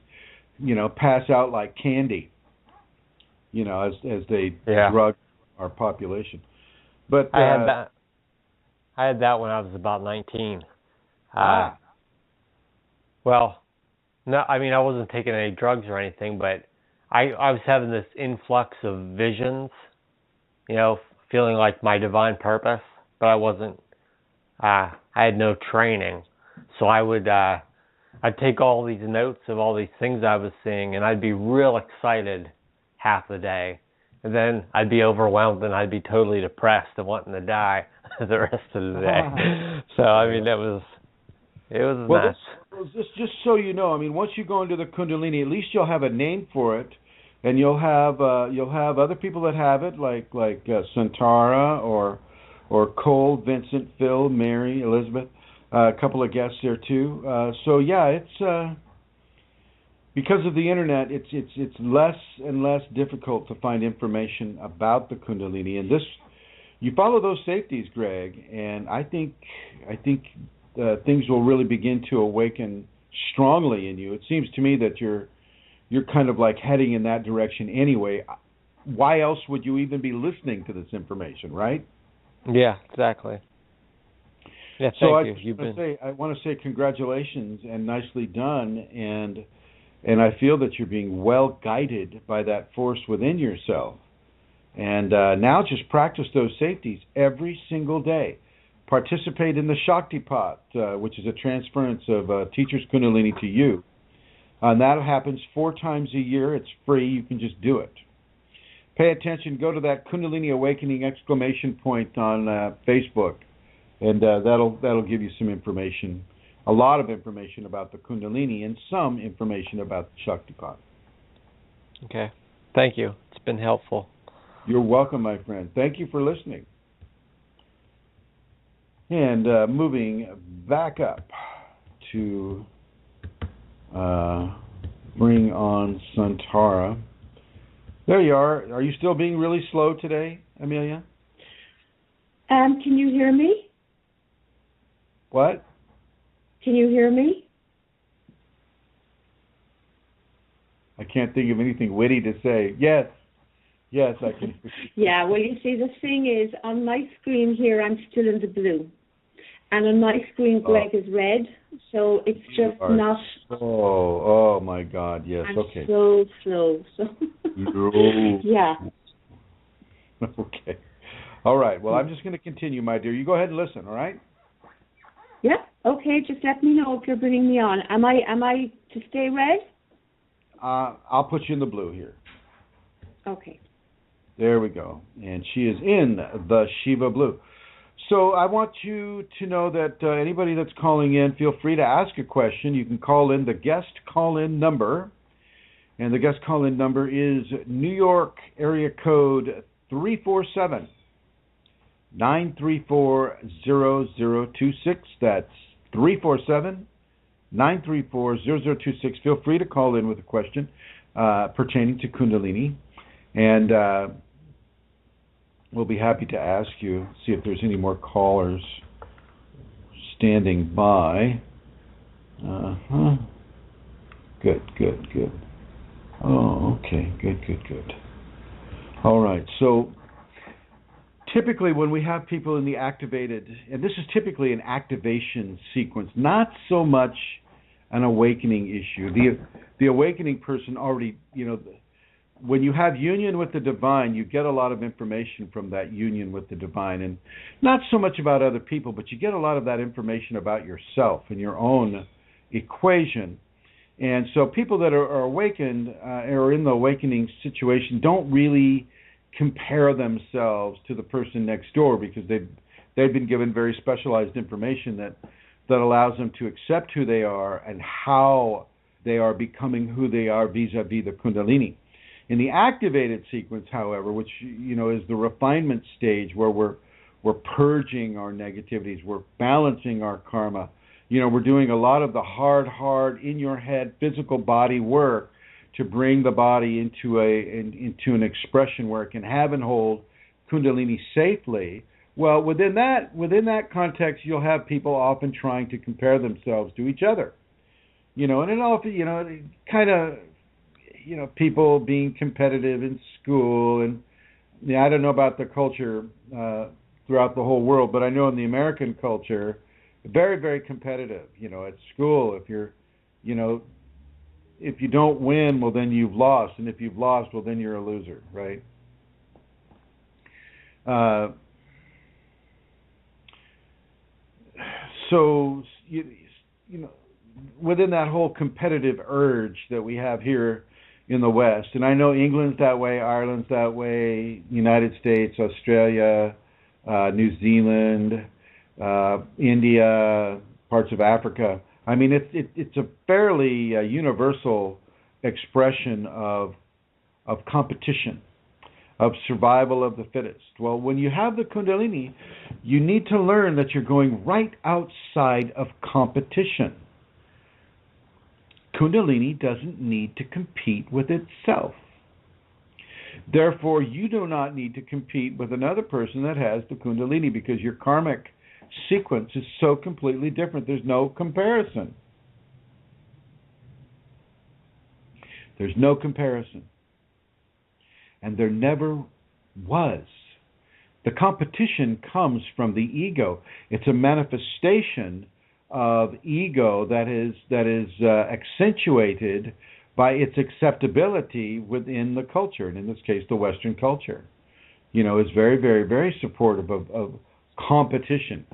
pass out like candy, as they drug our population. But I had that when I was about 19. Well, no, I wasn't taking any drugs or anything, but I was having this influx of visions, feeling like my divine purpose, but I wasn't, I had no training. So I'd take all these notes of all these things I was seeing, and I'd be real excited half the day. And then I'd be overwhelmed, and I'd be totally depressed and wanting to die the rest of the day. So, it was nuts. Just so you know, once you go into the Kundalini, at least you'll have a name for it, and you'll have other people that have it, like Santara or Cole, Vincent, Phil, Mary, Elizabeth, a couple of guests there too. So yeah, it's because of the internet, it's less and less difficult to find information about the Kundalini, and you follow those safeties, Greg, and I think things will really begin to awaken strongly in you. It seems to me that you're kind of like heading in that direction anyway. Why else would you even be listening to this information, right? Yeah, exactly. Yeah, thank you. I want to say congratulations and nicely done, and I feel that you're being well guided by that force within yourself. And now just practice those safeties every single day. Participate in the Shakti Pot, which is a transference of teacher's Kundalini to you. And that happens 4 times a year. It's free. You can just do it. Pay attention. Go to that Kundalini Awakening exclamation point on Facebook, and that'll give you some information, a lot of information about the Kundalini and some information about the Shakti Pot. Okay. Thank you. It's been helpful. You're welcome, my friend. Thank you for listening. And moving back up to bring on Santara. There you are. Are you still being really slow today, Amelia? Can you hear me? What? Can you hear me? I can't think of anything witty to say. Yes, I can. Yeah, well, you see, the thing is, on my screen here, I'm still in the blue. And on my screen, Greg is red, so it's just not... Oh, my God, yes, I'm okay. so slow, so... Yeah. Okay. All right, well, I'm just going to continue, my dear. You go ahead and listen, all right? Yeah, okay, just let me know if you're bringing me on. Am I to stay red? I'll put you in the blue here. Okay. There we go. And she is in the Shiva blue. So I want you to know that anybody that's calling in, feel free to ask a question. You can call in the guest call-in number, and the guest call-in number is New York area code 347-934-0026. That's 347-934-0026. Feel free to call in with a question pertaining to Kundalini, and we'll be happy to ask you, see if there's any more callers standing by. Good. Oh, okay, good. All right, so typically when we have people in the activated, and this is typically an activation sequence, not so much an awakening issue. The awakening person already, when you have union with the divine, you get a lot of information from that union with the divine, and not so much about other people, but you get a lot of that information about yourself and your own equation. And so people that are awakened or in the awakening situation don't really compare themselves to the person next door, because they've been given very specialized information that allows them to accept who they are and how they are becoming who they are vis-a-vis the Kundalini. In the activated sequence, however, which is the refinement stage where we're purging our negativities, we're balancing our karma. We're doing a lot of the hard in your head physical body work to bring the body into an expression where it can have and hold Kundalini safely. Well, within that context, you'll have people often trying to compare themselves to each other. And it often, kind of, people being competitive in school, and I don't know about the culture throughout the whole world, but I know in the American culture, very, very competitive. At school, if you don't win, well, then you've lost, and if you've lost, well, then you're a loser, right? So within that whole competitive urge that we have here in the West, and I know England's that way, Ireland's that way, United States, Australia, New Zealand, India, parts of Africa. I mean, it's a fairly universal expression of competition, of survival of the fittest. Well, when you have the Kundalini, you need to learn that you're going right outside of competition. Kundalini doesn't need to compete with itself. Therefore, you do not need to compete with another person that has the Kundalini, because your karmic sequence is so completely different. There's no comparison. There's no comparison. And there never was. The competition comes from the ego. It's a manifestation of ego that is accentuated by its acceptability within the culture, and in this case, the Western culture. Is very, very, very supportive of competition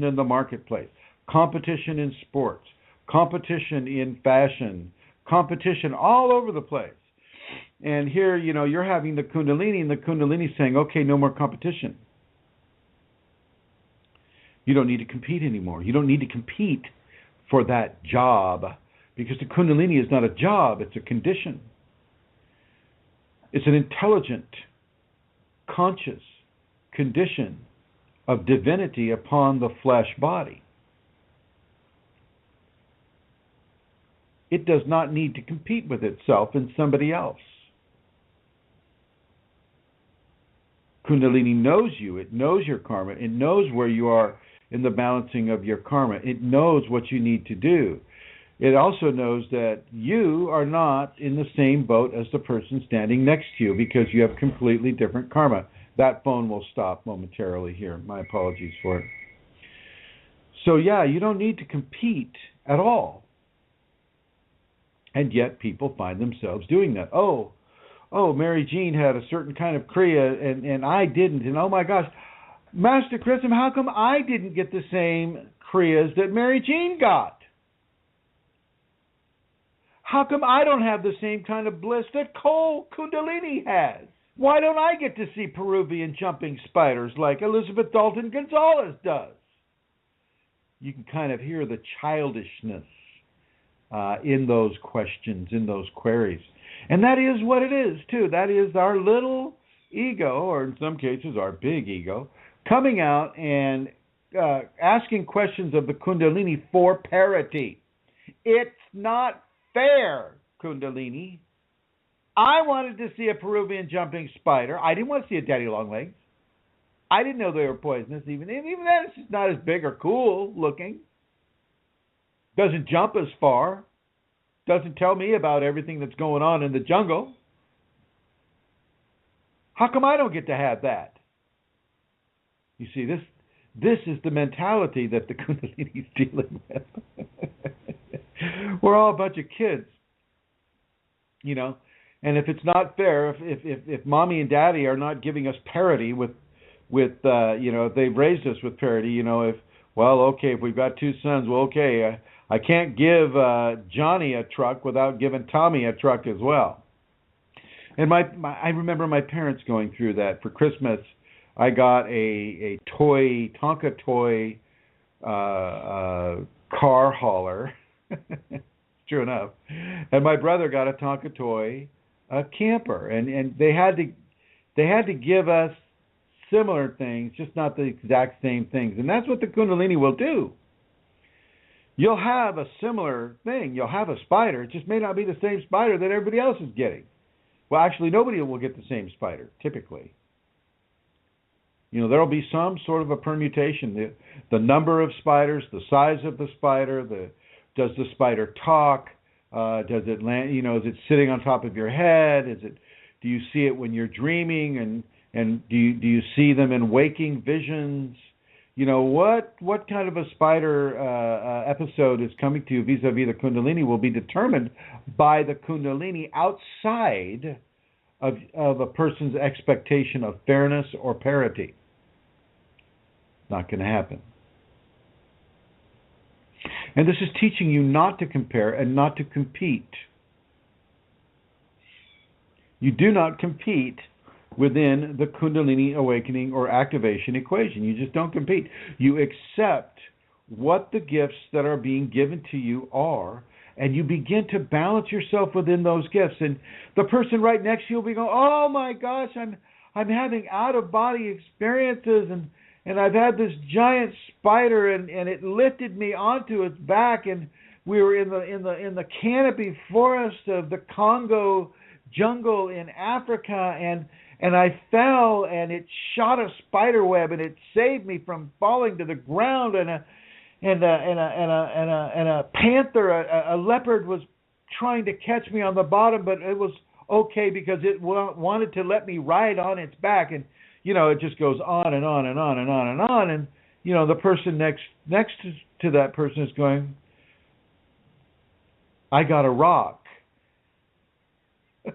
in the marketplace, competition in sports, competition in fashion, competition all over the place. And here, you're having the Kundalini, and the Kundalini saying, okay, no more competition. You don't need to compete anymore. You don't need to compete for that job, because the Kundalini is not a job, it's a condition. It's an intelligent, conscious condition of divinity upon the flesh body. It does not need to compete with itself and somebody else. Kundalini knows you. It knows your karma. It knows where you are in the balancing of your karma. It knows what you need to do. It also knows that you are not in the same boat as the person standing next to you, because you have completely different karma. That phone will stop momentarily here. My apologies for it. So yeah, you don't need to compete at all. And yet people find themselves doing that. Oh, Mary Jean had a certain kind of Kriya and I didn't. And oh my gosh, Master Chrism, how come I didn't get the same Kriyas that Mary Jean got? How come I don't have the same kind of bliss that Kundalini has? Why don't I get to see Peruvian jumping spiders like Elizabeth Dalton Gonzalez does? You can kind of hear the childishness in those questions, in those queries. And that is what it is, too. That is our little ego, or in some cases our big ego, coming out and asking questions of the Kundalini for parity. It's not fair, Kundalini. I wanted to see a Peruvian jumping spider. I didn't want to see a daddy long legs. I didn't know they were poisonous. Even that, it's just not as big or cool looking. Doesn't jump as far. Doesn't tell me about everything that's going on in the jungle. How come I don't get to have that? You see, this is the mentality that the Kundalini is dealing with. We're all a bunch of kids, you know. And if it's not fair, if mommy and daddy are not giving us parity with you know, if they've raised us with parity, you know, if we've got two sons, well, okay, I can't give Johnny a truck without giving Tommy a truck as well. And I remember my parents going through that. For Christmas, I got a Tonka toy car hauler. True enough. And my brother got a Tonka toy camper, and they had to give us similar things, just not the exact same things. And that's what the Kundalini will do. You'll have a similar thing. You'll have a spider. It just may not be the same spider that everybody else is getting. Well, actually, nobody will get the same spider, typically. You know, there will be some sort of a permutation. The number of spiders, the size of the spider, does the spider talk? Does it land? You know, is it sitting on top of your head? Do you see it when you're dreaming? And do you see them in waking visions? You know, what kind of a spider episode is coming to you vis-a-vis the Kundalini will be determined by the Kundalini outside of a person's expectation of fairness or parity. Not going to happen. And this is teaching you not to compare and not to compete. You do not compete within the Kundalini awakening or activation equation. You just don't compete. You accept what the gifts that are being given to you are, and you begin to balance yourself within those gifts. And the person right next to you will be going, "Oh my gosh, I'm having out-of-body experiences, and I've had this giant spider, and it lifted me onto its back, and we were in the canopy forest of the Congo jungle in Africa, and I fell, and it shot a spider web, and it saved me from falling to the ground, and a panther, a leopard was trying to catch me on the bottom, but it was okay because it wanted to let me ride on its back." And you know, it just goes on and on and on and on and on. And you know, the person next to that person is going, "I got a rock." It's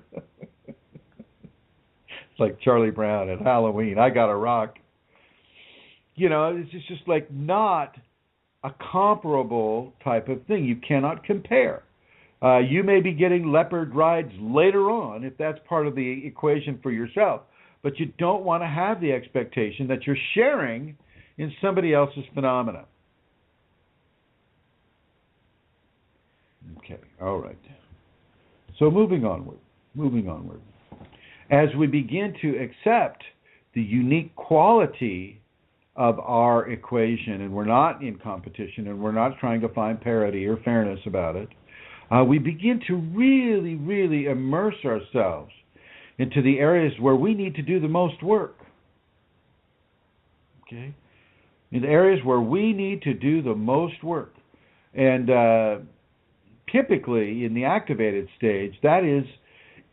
like Charlie Brown at Halloween. "I got a rock." You know, it's just like not a comparable type of thing. You cannot compare. You may be getting leopard rides later on if that's part of the equation for yourself, but you don't want to have the expectation that you're sharing in somebody else's phenomena. Okay, all right. So moving onward. As we begin to accept the unique quality of our equation, and we're not in competition, and we're not trying to find parity or fairness about it, we begin to really, really immerse ourselves into the areas where we need to do the most work. Okay? In the areas where we need to do the most work. And typically, in the activated stage, that is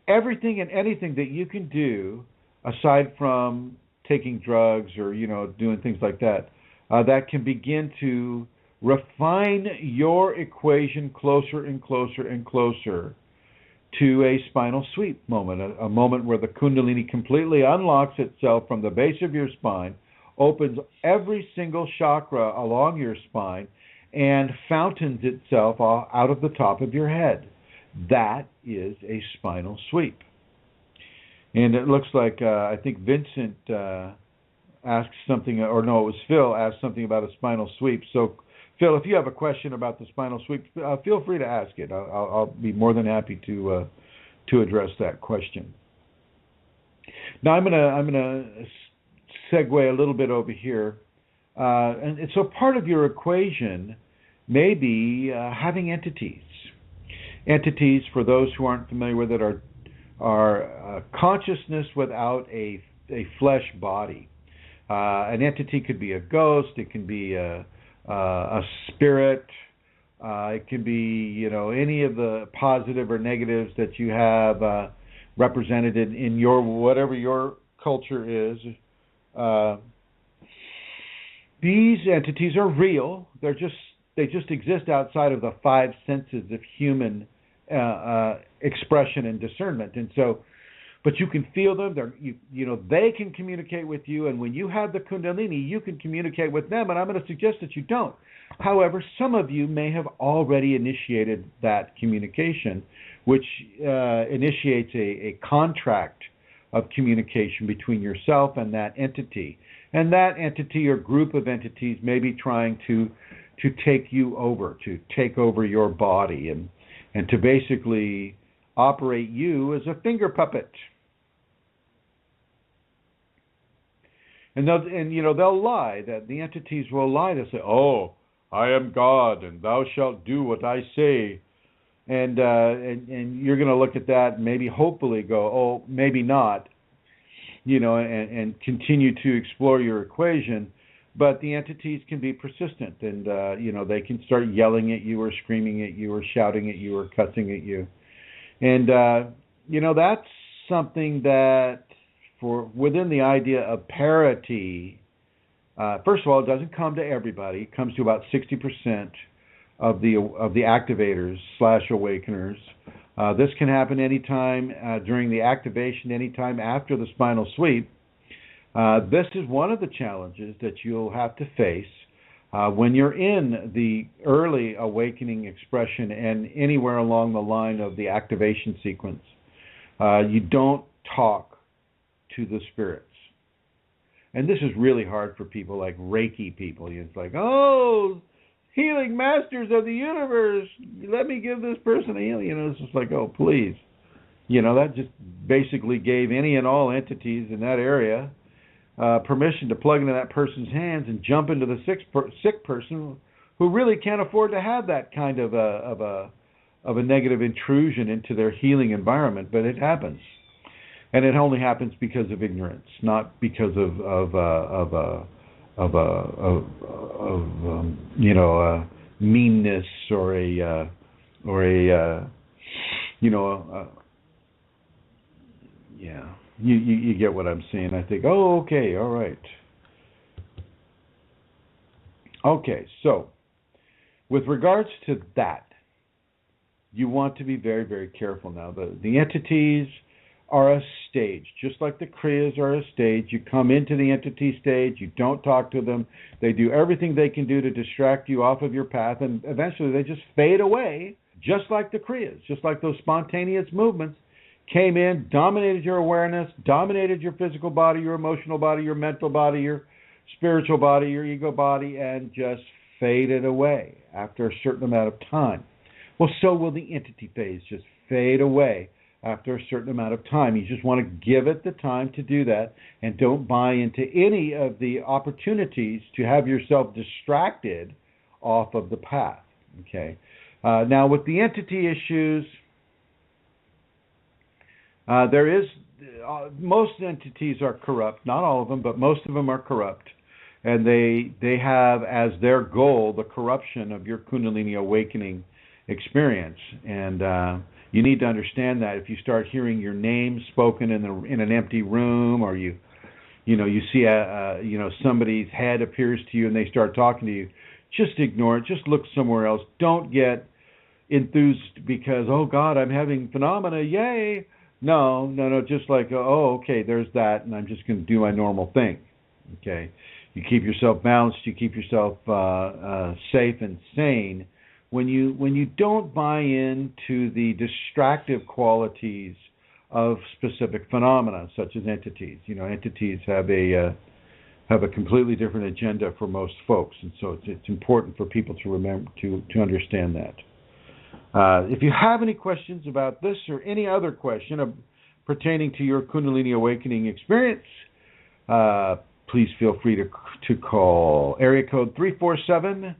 everything and anything that you can do aside from taking drugs or, you know, doing things like that, that can begin to refine your equation closer and closer and closer to a spinal sweep moment, a moment where the Kundalini completely unlocks itself from the base of your spine, opens every single chakra along your spine, and fountains itself out of the top of your head. That is a spinal sweep. And it looks like I think Vincent asked something, or no, it was Phil asked something about a spinal sweep. So, Phil, if you have a question about the spinal sweep, feel free to ask it. I'll be more than happy to address that question. Now I'm gonna segue a little bit over here, and so part of your equation may be having entities. Entities, for those who aren't familiar with it, are consciousness without a flesh body. An entity could be a ghost. It can be a spirit. It can be, any of the positive or negatives that you have represented in your whatever your culture is. These entities are real. They just exist outside of the five senses of human expression and discernment. And so, but you can feel them. They can communicate with you, and when you have the Kundalini, you can communicate with them. And I'm going to suggest that you don't. However, some of you may have already initiated that communication, which initiates a contract of communication between yourself and that entity. And that entity or group of entities may be trying to take you over, to take over your body, and to basically operate you as a finger puppet. And they'll lie. That the entities will lie. They'll say, "Oh, I am God, and thou shalt do what I say." And you're going to look at that and maybe hopefully go, "Oh, maybe not," and continue to explore your equation. But the entities can be persistent, and they can start yelling at you or screaming at you or shouting at you or cussing at you. And that's something that, for within the idea of parity, first of all, it doesn't come to everybody. It comes to about 60% of the activators / awakeners. This can happen anytime during the activation, anytime after the spinal sweep. This is one of the challenges that you'll have to face when you're in the early awakening expression and anywhere along the line of the activation sequence. You don't talk to the spirits. And this is really hard for people like Reiki people. It's like, "Oh, healing masters of the universe, let me give this person a healing." It's just like, "Oh, please." That just basically gave any and all entities in that area permission to plug into that person's hands and jump into the sick person who really can't afford to have that kind of a negative intrusion into their healing environment. But it happens, and it only happens because of ignorance, not because of meanness or a You get what I'm saying. I think, oh, okay, all right. Okay, so with regards to that, you want to be very, very careful now. The entities are a stage, just like the Kriyas are a stage. You come into the entity stage, you don't talk to them. They do everything they can do to distract you off of your path, and eventually they just fade away, just like the Kriyas, just like those spontaneous movements. Came in, dominated your awareness, dominated your physical body, your emotional body, your mental body, your spiritual body, your ego body, and just faded away after a certain amount of time. Well, so will the entity phase just fade away after a certain amount of time. You just want to give it the time to do that, and don't buy into any of the opportunities to have yourself distracted off of the path. Okay. Now, with the entity issues, there is most entities are corrupt. Not all of them, but most of them are corrupt, and they have as their goal the corruption of your Kundalini awakening experience. And you need to understand that if you start hearing your name spoken in an empty room, or you see somebody's head appears to you and they start talking to you, just ignore it. Just look somewhere else. Don't get enthused because, oh God, I'm having phenomena. Yay! No. Just like, oh, okay, there's that, and I'm just going to do my normal thing. Okay, you keep yourself balanced. You keep yourself safe and sane. When you don't buy into the distractive qualities of specific phenomena, such as entities. Entities have a completely different agenda for most folks, and so it's important for people to remember to understand that. If you have any questions about this or any other question pertaining to your Kundalini awakening experience, please feel free to call area code 347-934-0026,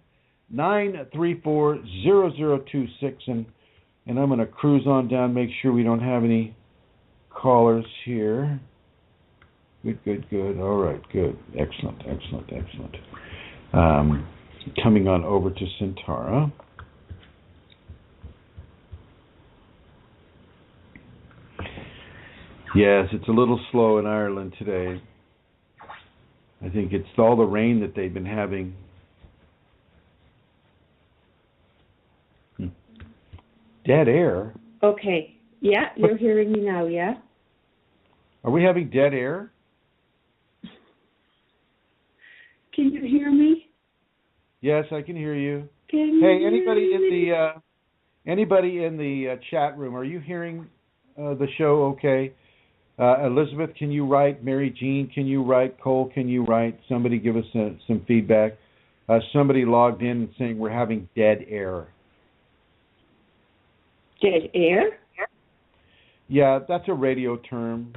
and I'm going to cruise on down, make sure we don't have any callers here. Good. All right, good. Excellent. Coming on over to Centaura. Yes, it's a little slow in Ireland today. I think it's all the rain that they've been having. Dead air? Okay. Yeah, you're hearing me now, yeah? Are we having dead air? Can you hear me? Yes, I can hear you. Hey, anybody in the chat room, are you hearing the show okay? Elizabeth, can you write? Mary Jean, can you write? Cole, can you write? Somebody give us some feedback. Somebody logged in and saying we're having dead air. Dead air? Yeah, that's a radio term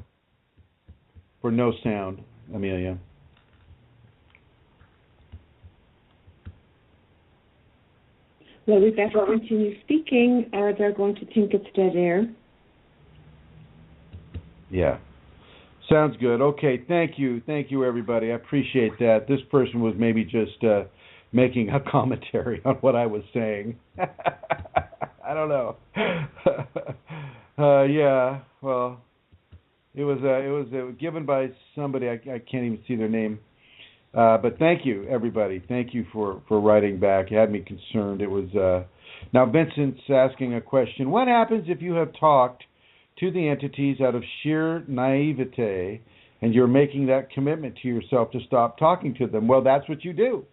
for no sound, Amelia. Well, we better continue speaking, or they're going to think it's dead air. Yeah. Sounds good. Okay, thank you, everybody. I appreciate that. This person was maybe just making a commentary on what I was saying. I don't know. Yeah. Well, it was given by somebody. I can't even see their name. But thank you, everybody. Thank you for writing back. It had me concerned. It was now Vincent's asking a question. What happens if you have talked to the entities out of sheer naivete and you're making that commitment to yourself to stop talking to them? Well, that's what you do.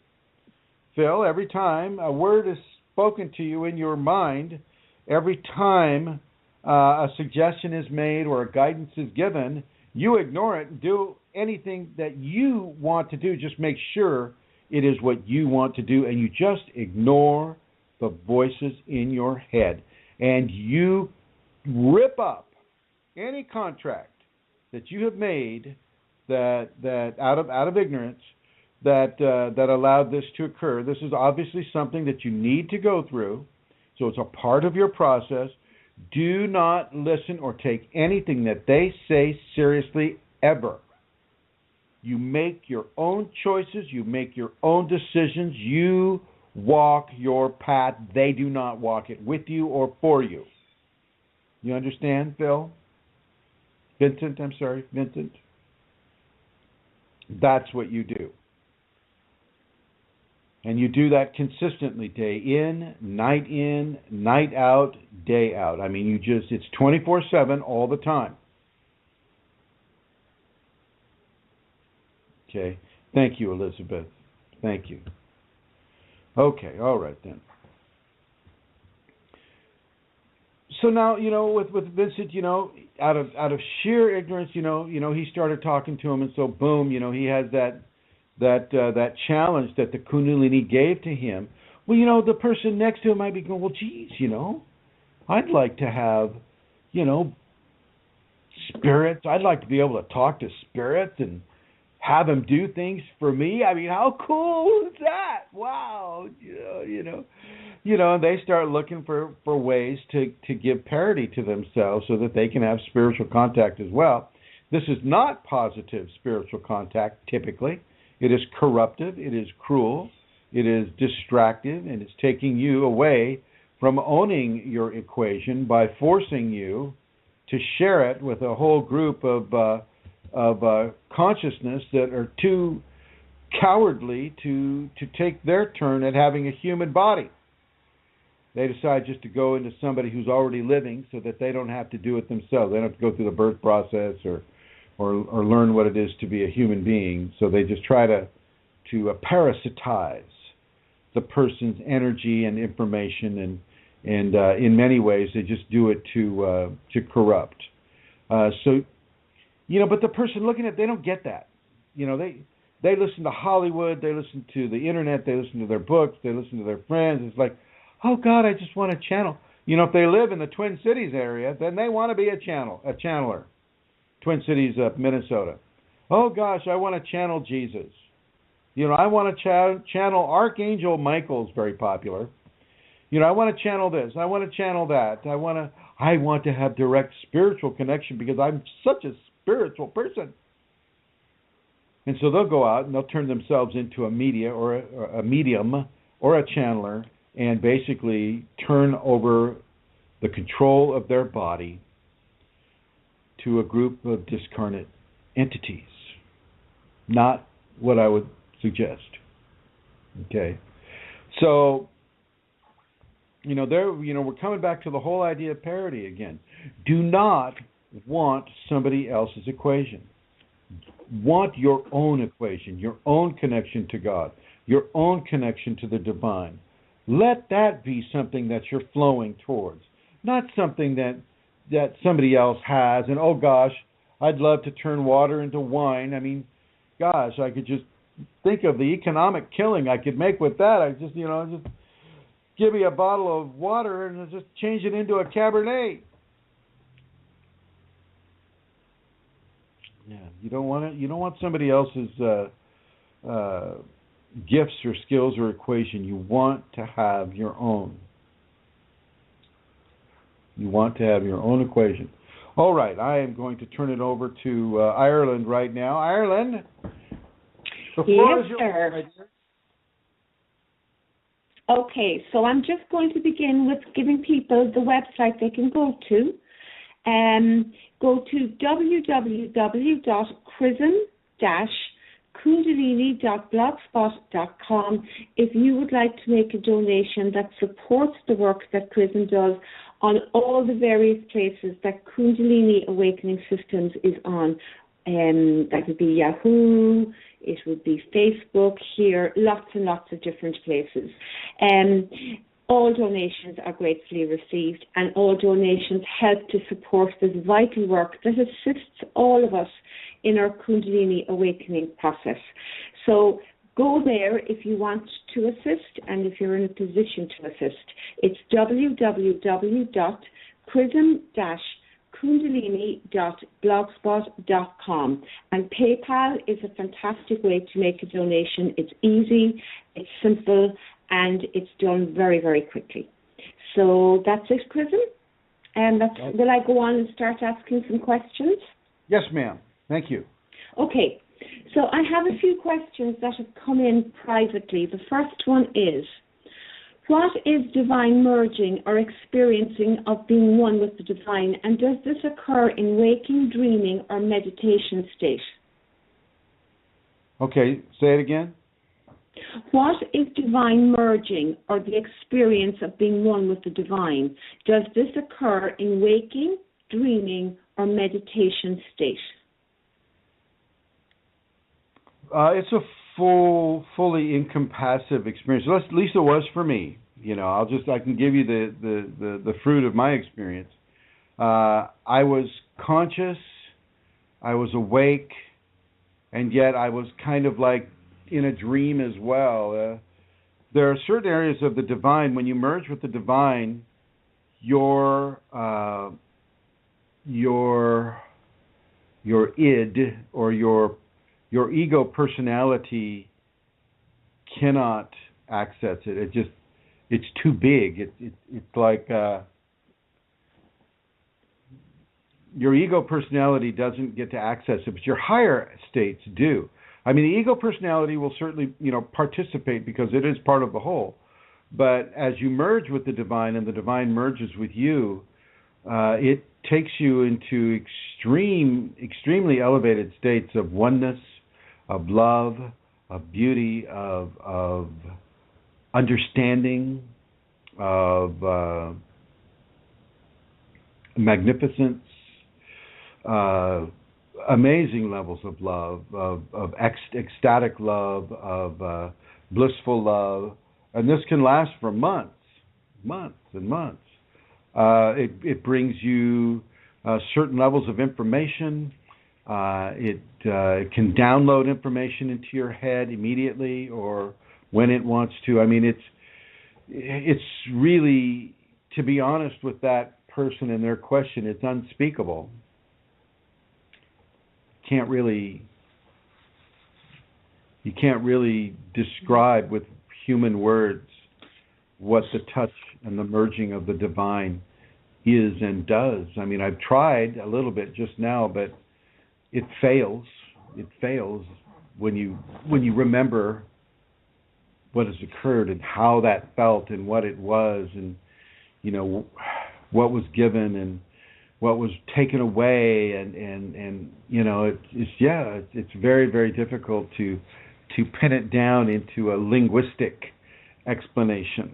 Phil, every time a word is spoken to you in your mind, every time a suggestion is made or a guidance is given, you ignore it and do anything that you want to do. Just make sure it is what you want to do, and you just ignore the voices in your head, and you rip up any contract that you have made that out of ignorance that allowed this to occur. This is obviously something that you need to go through, so it's a part of your process. Do not listen or take anything that they say seriously ever. You make your own choices. You make your own decisions. You walk your path. They do not walk it with you or for you. You understand, Phil? Vincent, I'm sorry, Vincent. That's what you do. And you do that consistently, day in, night out, day out. I mean, it's 24/7 all the time. Okay. Thank you, Elizabeth. Thank you. Okay, all right then. So now, with Vincent, out of sheer ignorance, he started talking to him, and so boom, he has that challenge that the Kunalini gave to him. Well, the person next to him might be going, well, geez, I'd like to have, spirits. I'd like to be able to talk to spirits and have them do things for me. I mean, how cool is that? Wow, and they start looking for ways to give parity to themselves so that they can have spiritual contact as well. This is not positive spiritual contact typically. It is corruptive, it is cruel, it is distractive, and it's taking you away from owning your equation by forcing you to share it with a whole group of consciousness that are too cowardly to take their turn at having a human body. They decide just to go into somebody who's already living so that they don't have to do it themselves. They don't have to go through the birth process or learn what it is to be a human being. So they just try to parasitize the person's energy and information, and in many ways they just do it to corrupt. So, but the person looking at it, they don't get that. They listen to Hollywood, they listen to the internet, they listen to their books, they listen to their friends. It's like, oh God, I just want a channel. If they live in the Twin Cities area, then they want to be a channeler. Twin Cities, Minnesota. Oh gosh, I want to channel Jesus. I want to channel Archangel Michael's very popular. I want to channel this. I want to channel that. I want to have direct spiritual connection because I'm such a spiritual person. And so they'll go out and they'll turn themselves into a medium or a channeler and basically turn over the control of their body to a group of discarnate entities. Not what I would suggest. Okay. So, we're coming back to the whole idea of parity again. Do not want somebody else's equation. Want your own equation, your own connection to God, your own connection to the divine. Let that be something that you're flowing towards, not something that somebody else has. And oh gosh, I'd love to turn water into wine. I mean, gosh, I could just think of the economic killing I could make with that. I just give me a bottle of water and just change it into a Cabernet. Yeah, you don't want it. You don't want somebody else's gifts or skills or equation. You want to have your own. You want to have your own equation. All right, I am going to turn it over to Ireland right now. Ireland, the floor is yours, my dear. Okay, so I'm just going to begin with giving people the website they can go to. Go to www.chrism-kundalini.blogspot.com if you would like to make a donation that supports the work that Chrism does on all the various places that Kundalini Awakening Systems is on. That would be Yahoo, it would be Facebook here, lots and lots of different places. All donations are gratefully received, and all donations help to support this vital work that assists all of us in our Kundalini awakening process. So go there if you want to assist and if you're in a position to assist. It's www.chrism-kundalini.blogspot.com, and PayPal is a fantastic way to make a donation. It's easy, it's simple, and it's done very, very quickly. So that's it, Chrism. And will I go on and start asking some questions? Yes, ma'am. Thank you. Okay. So I have a few questions that have come in privately. The first one is, what is divine merging or experiencing of being one with the divine, and does this occur in waking, dreaming, or meditation state? Okay, say it again. What is divine merging or the experience of being one with the divine? Does this occur in waking, dreaming, or meditation state? It's a fully encompassive experience. At least it was for me. I can give you the fruit of my experience. I was conscious, I was awake, and yet I was kind of like in a dream as well. There are certain areas of the divine, when you merge with the divine, your id or your ego personality cannot access it. It's too big. It's like your ego personality doesn't get to access it, but your higher states do. I mean, the ego personality will certainly, participate because it is part of the whole. But as you merge with the divine and the divine merges with you, it takes you into extremely elevated states of oneness, of love, of beauty, of understanding, of magnificence, amazing levels of love, of ecstatic love, of blissful love, and this can last for months and months. It brings you certain levels of information. It can download information into your head immediately or when it wants to. I mean, it's really, to be honest with that person and their question, it's unspeakable. You can't really describe with human words what the touch and the merging of the divine is and does. I mean, I've tried a little bit just now, but it fails. It fails when you remember what has occurred and how that felt and what it was, and what was given and what was taken away, and it's very, very difficult to pin it down into a linguistic explanation.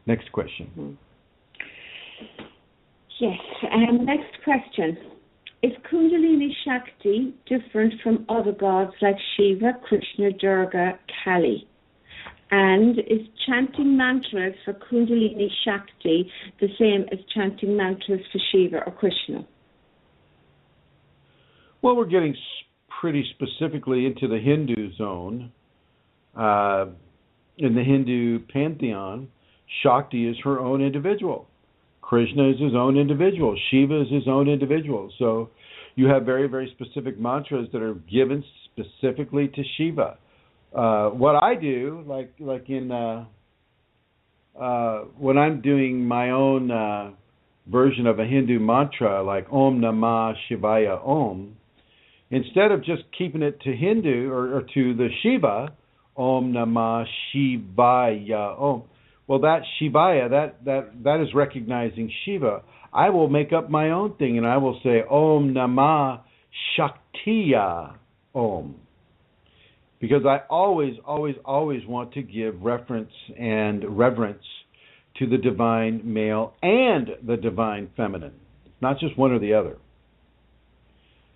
Next question. Yes. Next question. Is Kundalini Shakti different from other gods like Shiva, Krishna, Durga, Kali? And is chanting mantras for Kundalini Shakti the same as chanting mantras for Shiva or Krishna? Well, we're getting pretty specifically into the Hindu zone. In the Hindu pantheon, Shakti is her own individual. Krishna is his own individual. Shiva is his own individual. So you have very, very specific mantras that are given specifically to Shiva. What I do, like in when I'm doing my own version of a Hindu mantra, like Om Namah Shivaya Om, instead of just keeping it to Hindu or to the Shiva, Om Namah Shivaya Om. Well, that Shivaya, that is recognizing Shiva. I will make up my own thing, and I will say Om Namah Shaktiya Om. Because I always, always, always want to give reference and reverence to the divine male and the divine feminine, not just one or the other.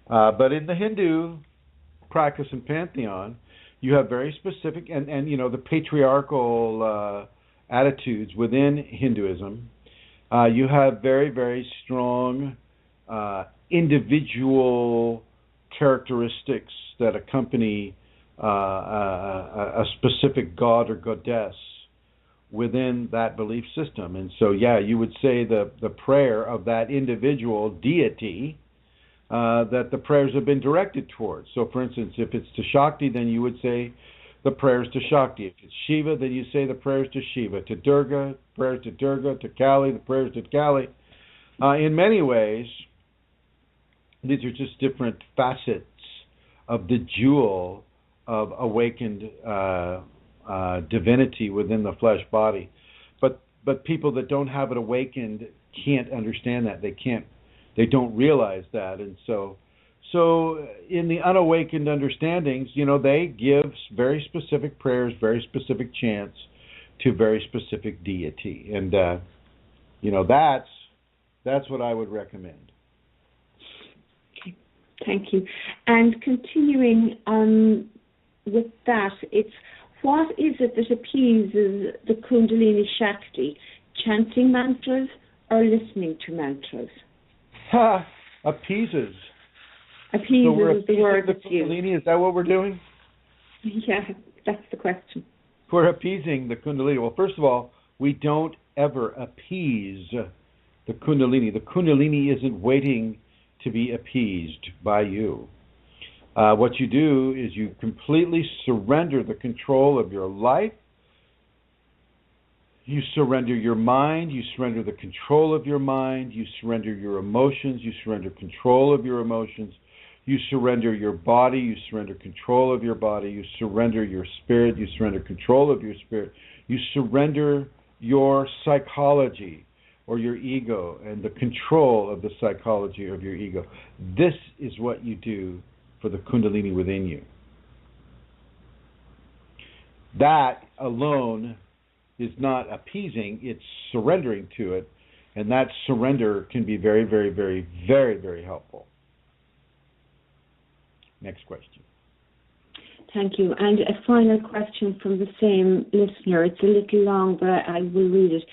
But in the Hindu practice and pantheon, you have very specific, and the patriarchal attitudes within Hinduism. You have very, very strong individual characteristics that accompany a specific god or goddess within that belief system. And so, you would say the prayer of that individual deity that the prayers have been directed towards. So, for instance, if it's to Shakti, then you would say the prayers to Shakti. If it's Shiva, then you say the prayers to Shiva. To Durga, prayers to Durga. To Kali, the prayers to Kali. In many ways, these are just different facets of the jewel of awakened divinity within the flesh body. But people that don't have it awakened can't understand that. They don't realize that. And so in the unawakened understandings, they give very specific prayers, very specific chants to very specific deity. And that's what I would recommend. Okay. Thank you. And continuing on with that, it's what is it that appeases the Kundalini Shakti? Chanting mantras or listening to mantras? Appeases. Appeases so we're is the word the that's used. Kundalini, is that what we're doing? Yeah, that's the question. We're appeasing the Kundalini. Well, first of all, we don't ever appease the Kundalini. The Kundalini isn't waiting to be appeased by you. What you do is you completely surrender the control of your life. You surrender your mind. You surrender the control of your mind. You surrender your emotions. You surrender control of your emotions. You surrender your body. You surrender control of your body. You surrender your spirit. You surrender control of your spirit. You surrender your psychology or your ego and the control of the psychology of your ego. This is what you do for the Kundalini within you. That alone is not appeasing, it's surrendering to it, and that surrender can be very, very, very, very, very helpful. Next question. Thank you. And a final question from the same listener. It's a little long, but I will read it.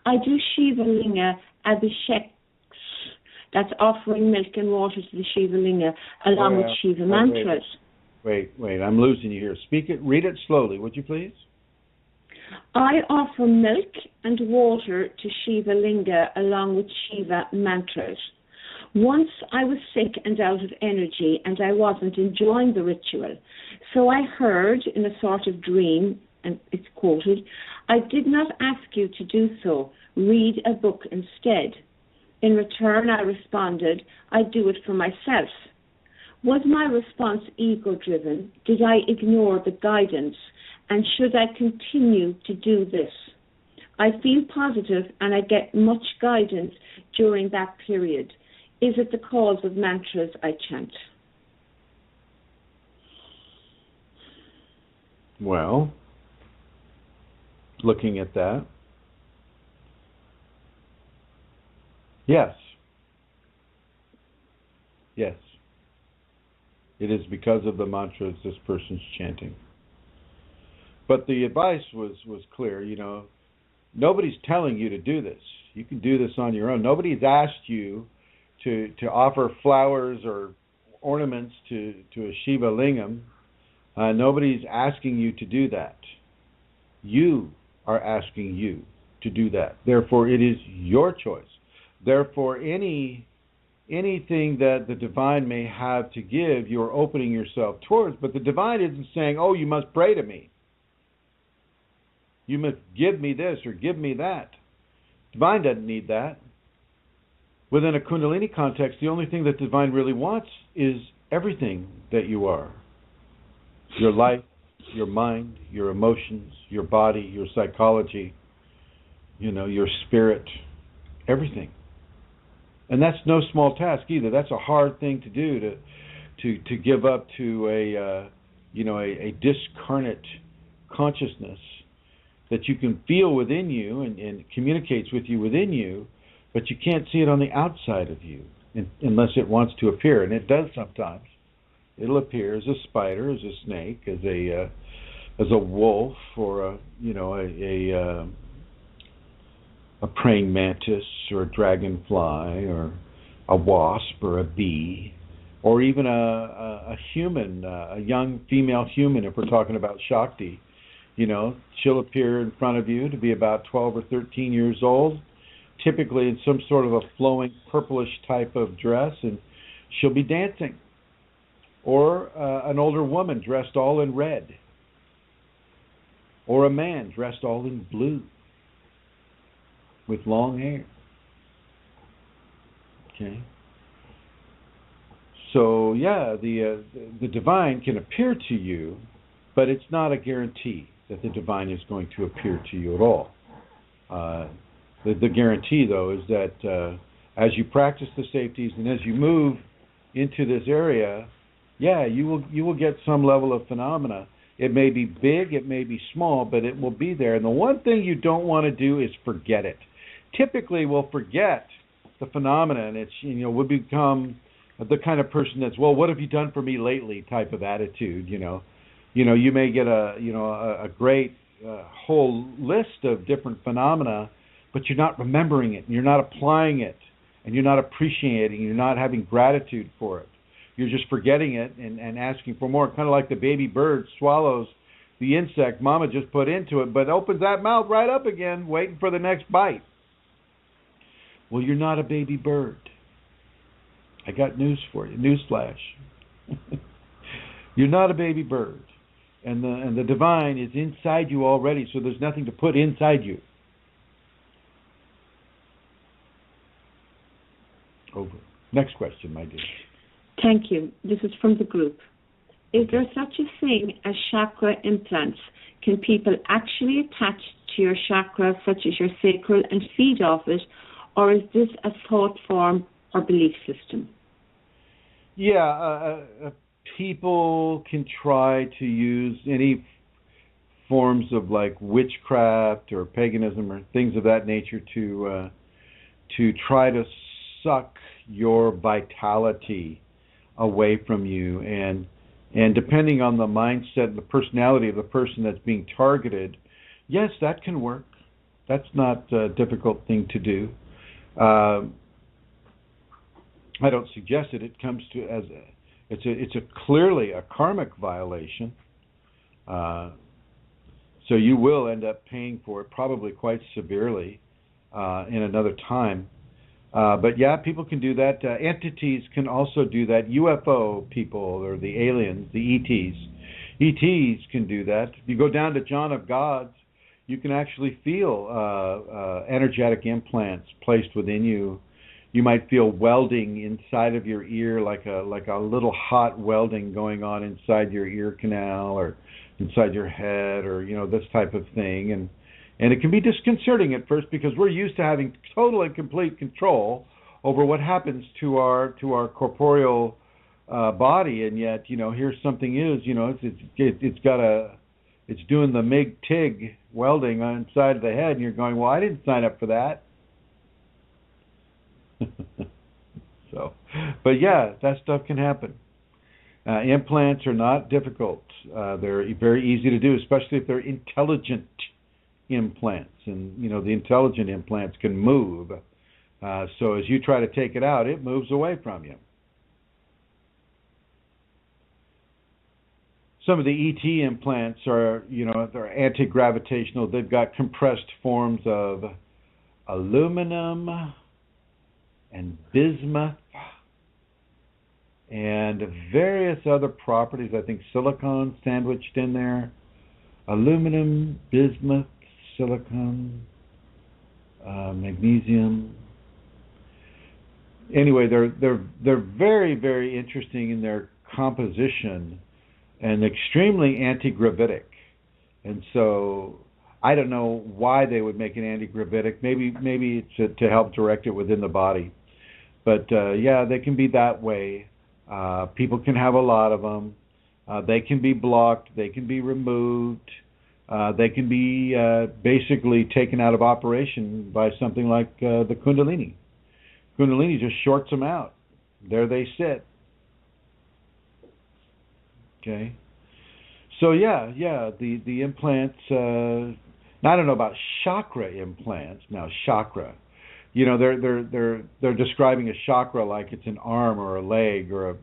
I do Shiva Linga Abhisheks That's offering milk and water to the Shiva Linga along with Shiva mantras. Wait, I'm losing you here. Read it slowly, would you please? I offer milk and water to Shiva Linga along with Shiva mantras. Once I was sick and out of energy and I wasn't enjoying the ritual. So I heard in a sort of dream, and it's quoted, I did not ask you to do so. Read a book instead. In return, I responded, I do it for myself. Was my response ego-driven? Did I ignore the guidance? And should I continue to do this? I feel positive and I get much guidance during that period. Is it the cause of mantras I chant? Well, looking at that, yes. It is because of the mantras this person's chanting. But the advice was clear, nobody's telling you to do this. You can do this on your own. Nobody's asked you to offer flowers or ornaments to a Shiva Lingam. Nobody's asking you to do that. You are asking you to do that. Therefore, it is your choice. Therefore, anything that the divine may have to give, you're opening yourself towards. But the divine isn't saying, oh, you must pray to me. You must give me this or give me that. Divine doesn't need that. Within a Kundalini context, the only thing that divine really wants is everything that you are. Your life, your mind, your emotions, your body, your psychology, your spirit, everything. And that's no small task either. That's a hard thing to do, to give up to a discarnate consciousness that you can feel within you and communicates with you within you, but you can't see it on the outside of you unless it wants to appear, and it does sometimes. It'll appear as a spider, as a snake, as a wolf, or a praying mantis, or a dragonfly, or a wasp, or a bee, or even a human, a young female human. If we're talking about Shakti, she'll appear in front of you to be about 12 or 13 years old, typically in some sort of a flowing purplish type of dress, and she'll be dancing. Or an older woman dressed all in red. Or a man dressed all in blue with long hair. Okay. So the divine can appear to you, but it's not a guarantee that the divine is going to appear to you at all. The guarantee, though, is that as you practice the safeties and as you move into this area, you will get some level of phenomena. It may be big, it may be small, but it will be there. And the one thing you don't want to do is forget it. Typically, we'll forget the phenomena, and it's we'll become the kind of person that's, well, what have you done for me lately type of attitude. You may get a great whole list of different phenomena, but you're not remembering it, and you're not applying it, and you're not appreciating, you're not having gratitude for it. You're just forgetting it and asking for more, kind of like the baby bird swallows the insect mama just put into it, but opens that mouth right up again, waiting for the next bite. Well, you're not a baby bird. I got news for you, newsflash. You're not a baby bird. And the divine is inside you already, so there's nothing to put inside you. Over. Next question, my dear. Thank you. This is from the group. Is there such a thing as chakra implants? Can people actually attach to your chakra, such as your sacral, and feed off it, or is this a thought form or belief system? Yeah, people can try to use any forms of like witchcraft or paganism or things of that nature to try to suck your vitality away from you, and depending on the mindset and the personality of the person that's being targeted, yes, that can work. That's not a difficult thing to do. I don't suggest it. It comes to as it's a clearly a karmic violation. So you will end up paying for it, probably quite severely, in another time. But yeah, people can do that. Entities can also do that. UFO people, or the aliens, the ETs. ETs can do that. If you go down to John of Gods, you can actually feel energetic implants placed within you. You might feel welding inside of your ear, like a little hot welding going on inside your ear canal or inside your head, or this type of thing. And it can be disconcerting at first because we're used to having total and complete control over what happens to our corporeal body, and yet here something is it's doing the MIG-TIG welding on inside of the head, and you're going, well, I didn't sign up for that. So, but yeah, that stuff can happen. Implants are not difficult. They're very easy to do, especially if they're intelligent implants. And the intelligent implants can move. So as you try to take it out, it moves away from you. Some of the ET implants are, they're anti-gravitational. They've got compressed forms of aluminum and bismuth and various other properties. I think silicon sandwiched in there. Aluminum, bismuth, silicon, magnesium. Anyway, they're very, very interesting in their composition and extremely anti-gravitic. And so I don't know why they would make it anti-gravitic. Maybe it's to help direct it within the body. But yeah, they can be that way. People can have a lot of them. They can be blocked. They can be removed. They can be basically taken out of operation by something like the Kundalini. Kunalini just shorts them out. There they sit. Okay. So yeah, the implants. Now I don't know about chakra implants. Now chakra, they're describing a chakra like it's an arm or a leg or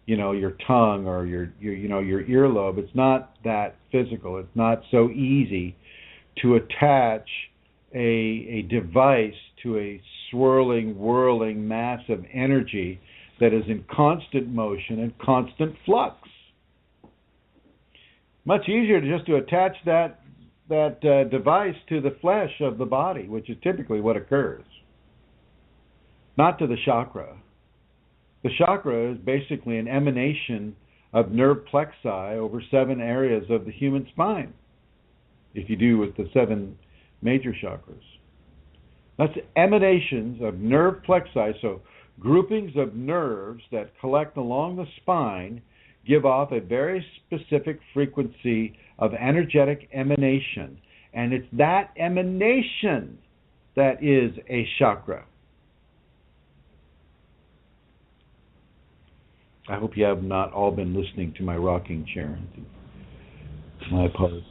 your tongue or your earlobe. It's not that physical. It's not so easy to attach a device to a swirling, whirling mass of energy that is in constant motion and constant flux. Much easier just to attach that device to the flesh of the body, which is typically what occurs, not to the chakra. The chakra is basically an emanation of nerve plexi over 7 areas of the human spine, if you do with the 7 major chakras. That's emanations of nerve plexi, so groupings of nerves that collect along the spine give off a very specific frequency of energetic emanation. And it's that emanation that is a chakra. I hope you have not all been listening to my rocking chair. My apologies.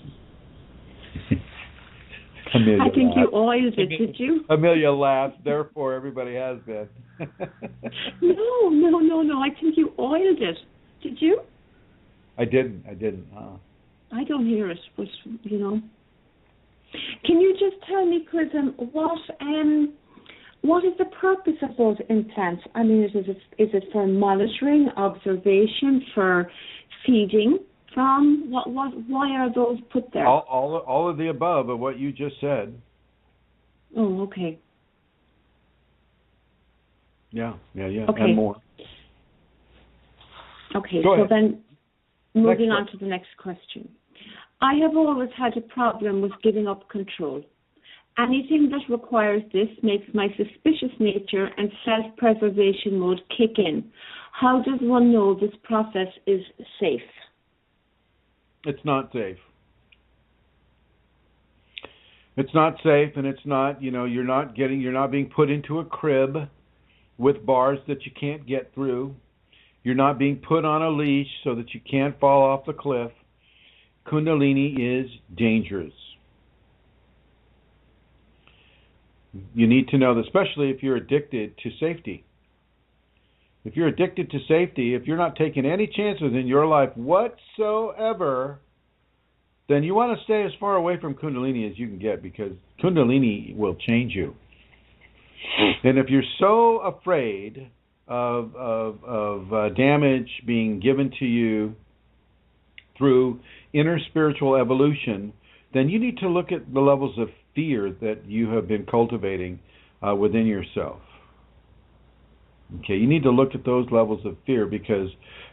Amelia I think laughed. you oiled it, did you? Amelia laughed, therefore everybody has been. No. I think you oiled it. Did you? I didn't. I don't hear it, but Can you just tell me, Chrism, what is the purpose of those implants? I mean, is it for monitoring, observation, for feeding from? Why are those put there? All of the above of what you just said. Oh, okay. Yeah, okay. And more. Okay, Go so ahead. then moving on to the next question. I have always had a problem with giving up control. Anything that requires this makes my suspicious nature and self-preservation mode kick in. How does one know this process is safe? It's not safe. It's not safe, and it's not, you're not being put into a crib with bars that you can't get through. You're not being put on a leash so that you can't fall off the cliff. Kundalini is dangerous. You need to know that, especially if you're addicted to safety. if you're addicted to safety, if you're not taking any chances in your life whatsoever, then you want to stay as far away from Kundalini as you can get, because Kundalini will change you. And if you're so afraid of damage being given to you through inner spiritual evolution, then you need to look at the levels of fear that you have been cultivating within yourself. Okay, you need to look at those levels of fear, because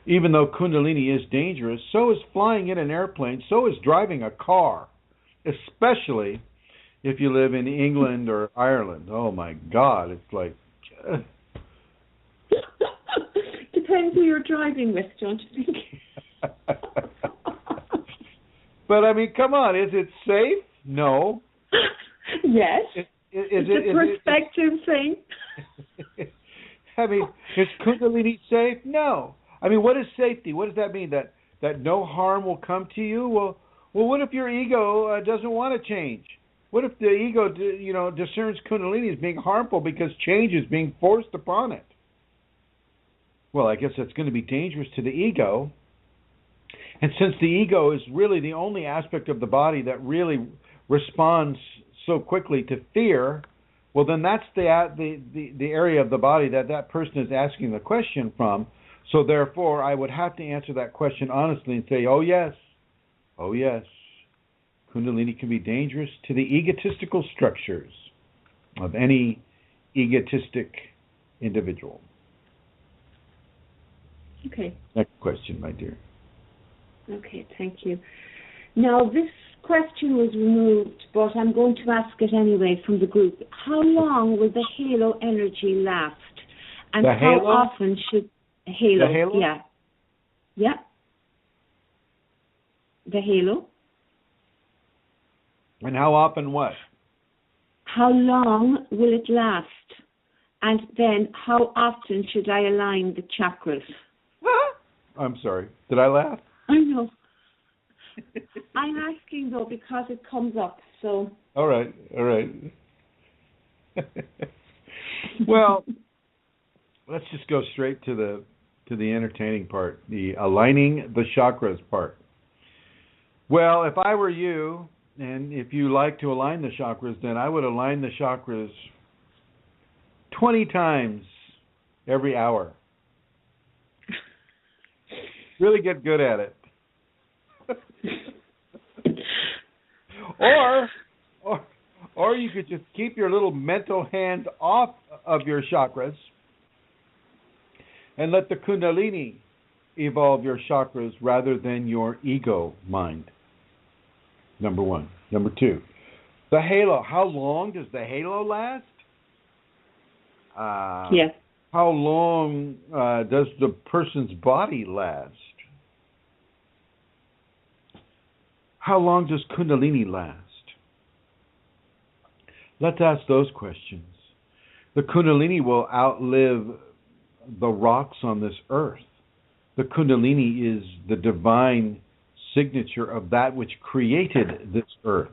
even though Kundalini is dangerous, so is flying in an airplane, so is driving a car, especially if you live in England or Ireland. Oh my God, it's like... Depends who you're driving with, don't you think? But I mean, come on, is it safe? No. Yes. It's a perspective thing. I mean, is Kundalini safe? No. I mean, what is safety? What does that mean? That no harm will come to you? Well, what if your ego doesn't want to change? What if the ego, discerns Kundalini as being harmful because change is being forced upon it? Well, I guess that's going to be dangerous to the ego. And since the ego is really the only aspect of the body that really responds so quickly to fear, well, then that's the area of the body that person is asking the question from. So therefore, I would have to answer that question honestly and say, oh yes, Kundalini can be dangerous to the egotistical structures of any egotistic individual. Okay. Next question, my dear. Okay, thank you. Now, this question was removed, but I'm going to ask it anyway from the group. How long will the halo energy last? And the how halo? often should... Halo, the halo? Yeah. Yeah. The halo. And how often what? How long will it last? And then how often should I align the chakras? I'm sorry. Did I laugh? I know. I'm asking though because it comes up. So. All right. Well, let's just go straight to the entertaining part, the aligning the chakras part. Well, if I were you, and if you like to align the chakras, then I would align the chakras 20 times every hour. Really get good at it. Or you could just keep your little mental hands off of your chakras and let the Kundalini evolve your chakras rather than your ego mind. Number one. Number two, the halo. How long does the halo last? Yes. How long does the person's body last? How long does Kundalini last? Let's ask those questions. The Kundalini will outlive the rocks on this earth. The Kundalini is the divine signature of that which created this earth.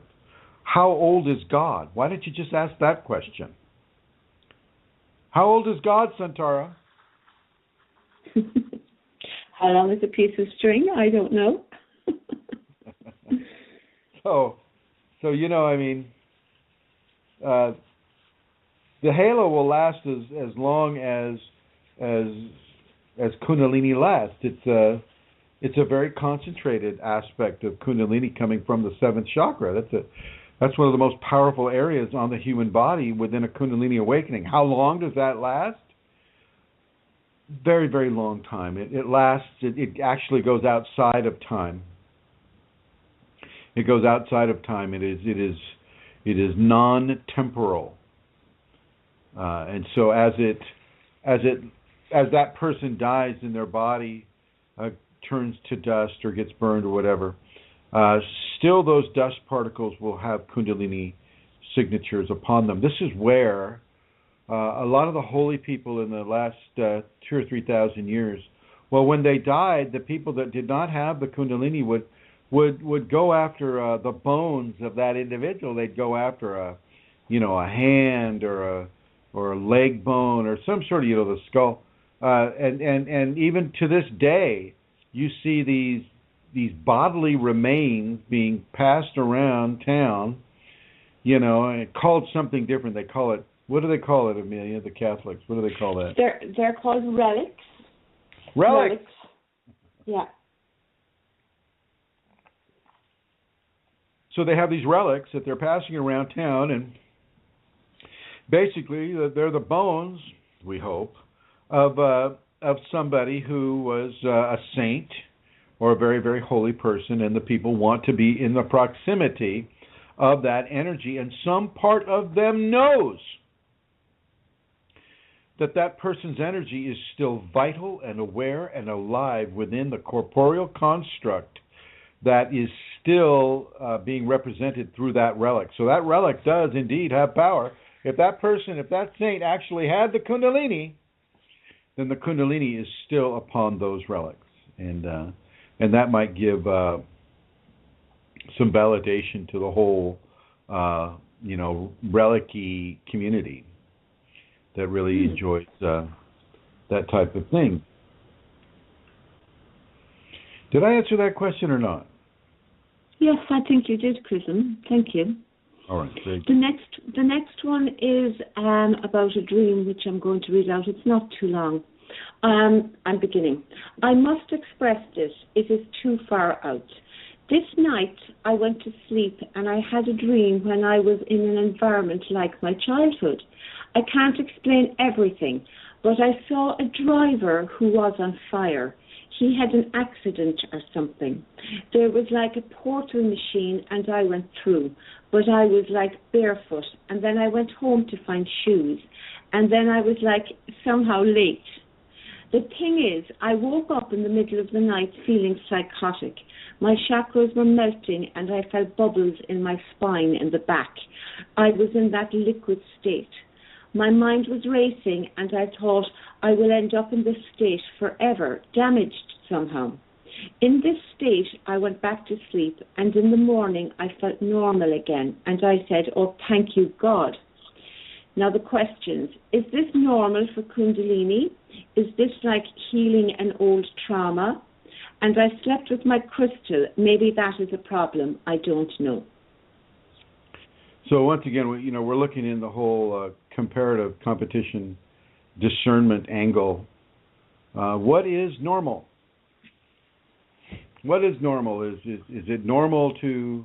How old is God? Why don't you just ask that question? How old is God, Santara? How long is a piece of string? I don't know. So I mean, the halo will last as long as Kundalini lasts. It's a very concentrated aspect of Kundalini coming from the seventh chakra. That's one of the most powerful areas on the human body within a Kundalini awakening. How long does that last? Very, very long time. It lasts. It actually goes outside of time. It goes outside of time. It is non-temporal. And so as that person dies and their body turns to dust or gets burned or whatever, still those dust particles will have Kundalini signatures upon them. This is where a lot of the holy people in the last 2,000 or 3,000 years, well, when they died, the people that did not have the Kundalini would go after the bones of that individual. They'd go after a hand or a leg bone or some sort of the skull. And even to this day, you see these bodily remains being passed around town, and called something different. They call it, what do they call it, Amelia, the Catholics? What do they call that? They're called relics. Relics. Yeah. So they have these relics that they're passing around town, and basically they're the bones, we hope, of somebody who was a saint or a very, very holy person, and the people want to be in the proximity of that energy, and some part of them knows that person's energy is still vital and aware and alive within the corporeal construct that is still being represented through that relic. So that relic does indeed have power. If that saint actually had the Kundalini, then the Kundalini is still upon those relics. And that might give some validation to the whole, relic-y community that really enjoys that type of thing. Did I answer that question or not? Yes, I think you did, Chrism. Thank you. All right, great. The next one is about a dream, which I'm going to read out. It's not too long. I'm beginning. I must express this. It is too far out. This night I went to sleep and I had a dream when I was in an environment like my childhood. I can't explain everything, but I saw a driver who was on fire. He had an accident or something. There was like a portal machine and I went through, but I was like barefoot, and then I went home to find shoes, and then I was like somehow late. The thing is, I woke up in the middle of the night feeling psychotic. My chakras were melting and I felt bubbles in my spine and the back. I was in that liquid state. My mind was racing and I thought I will end up in this state forever, damaged somehow. In this state, I went back to sleep, and in the morning I felt normal again, and I said, oh, thank you, God. Now the questions, is this normal for Kundalini? Is this like healing an old trauma? And I slept with my crystal. Maybe that is a problem. I don't know. So once again, we're looking in the whole comparative competition discernment angle. What is normal? What is normal? Is it normal to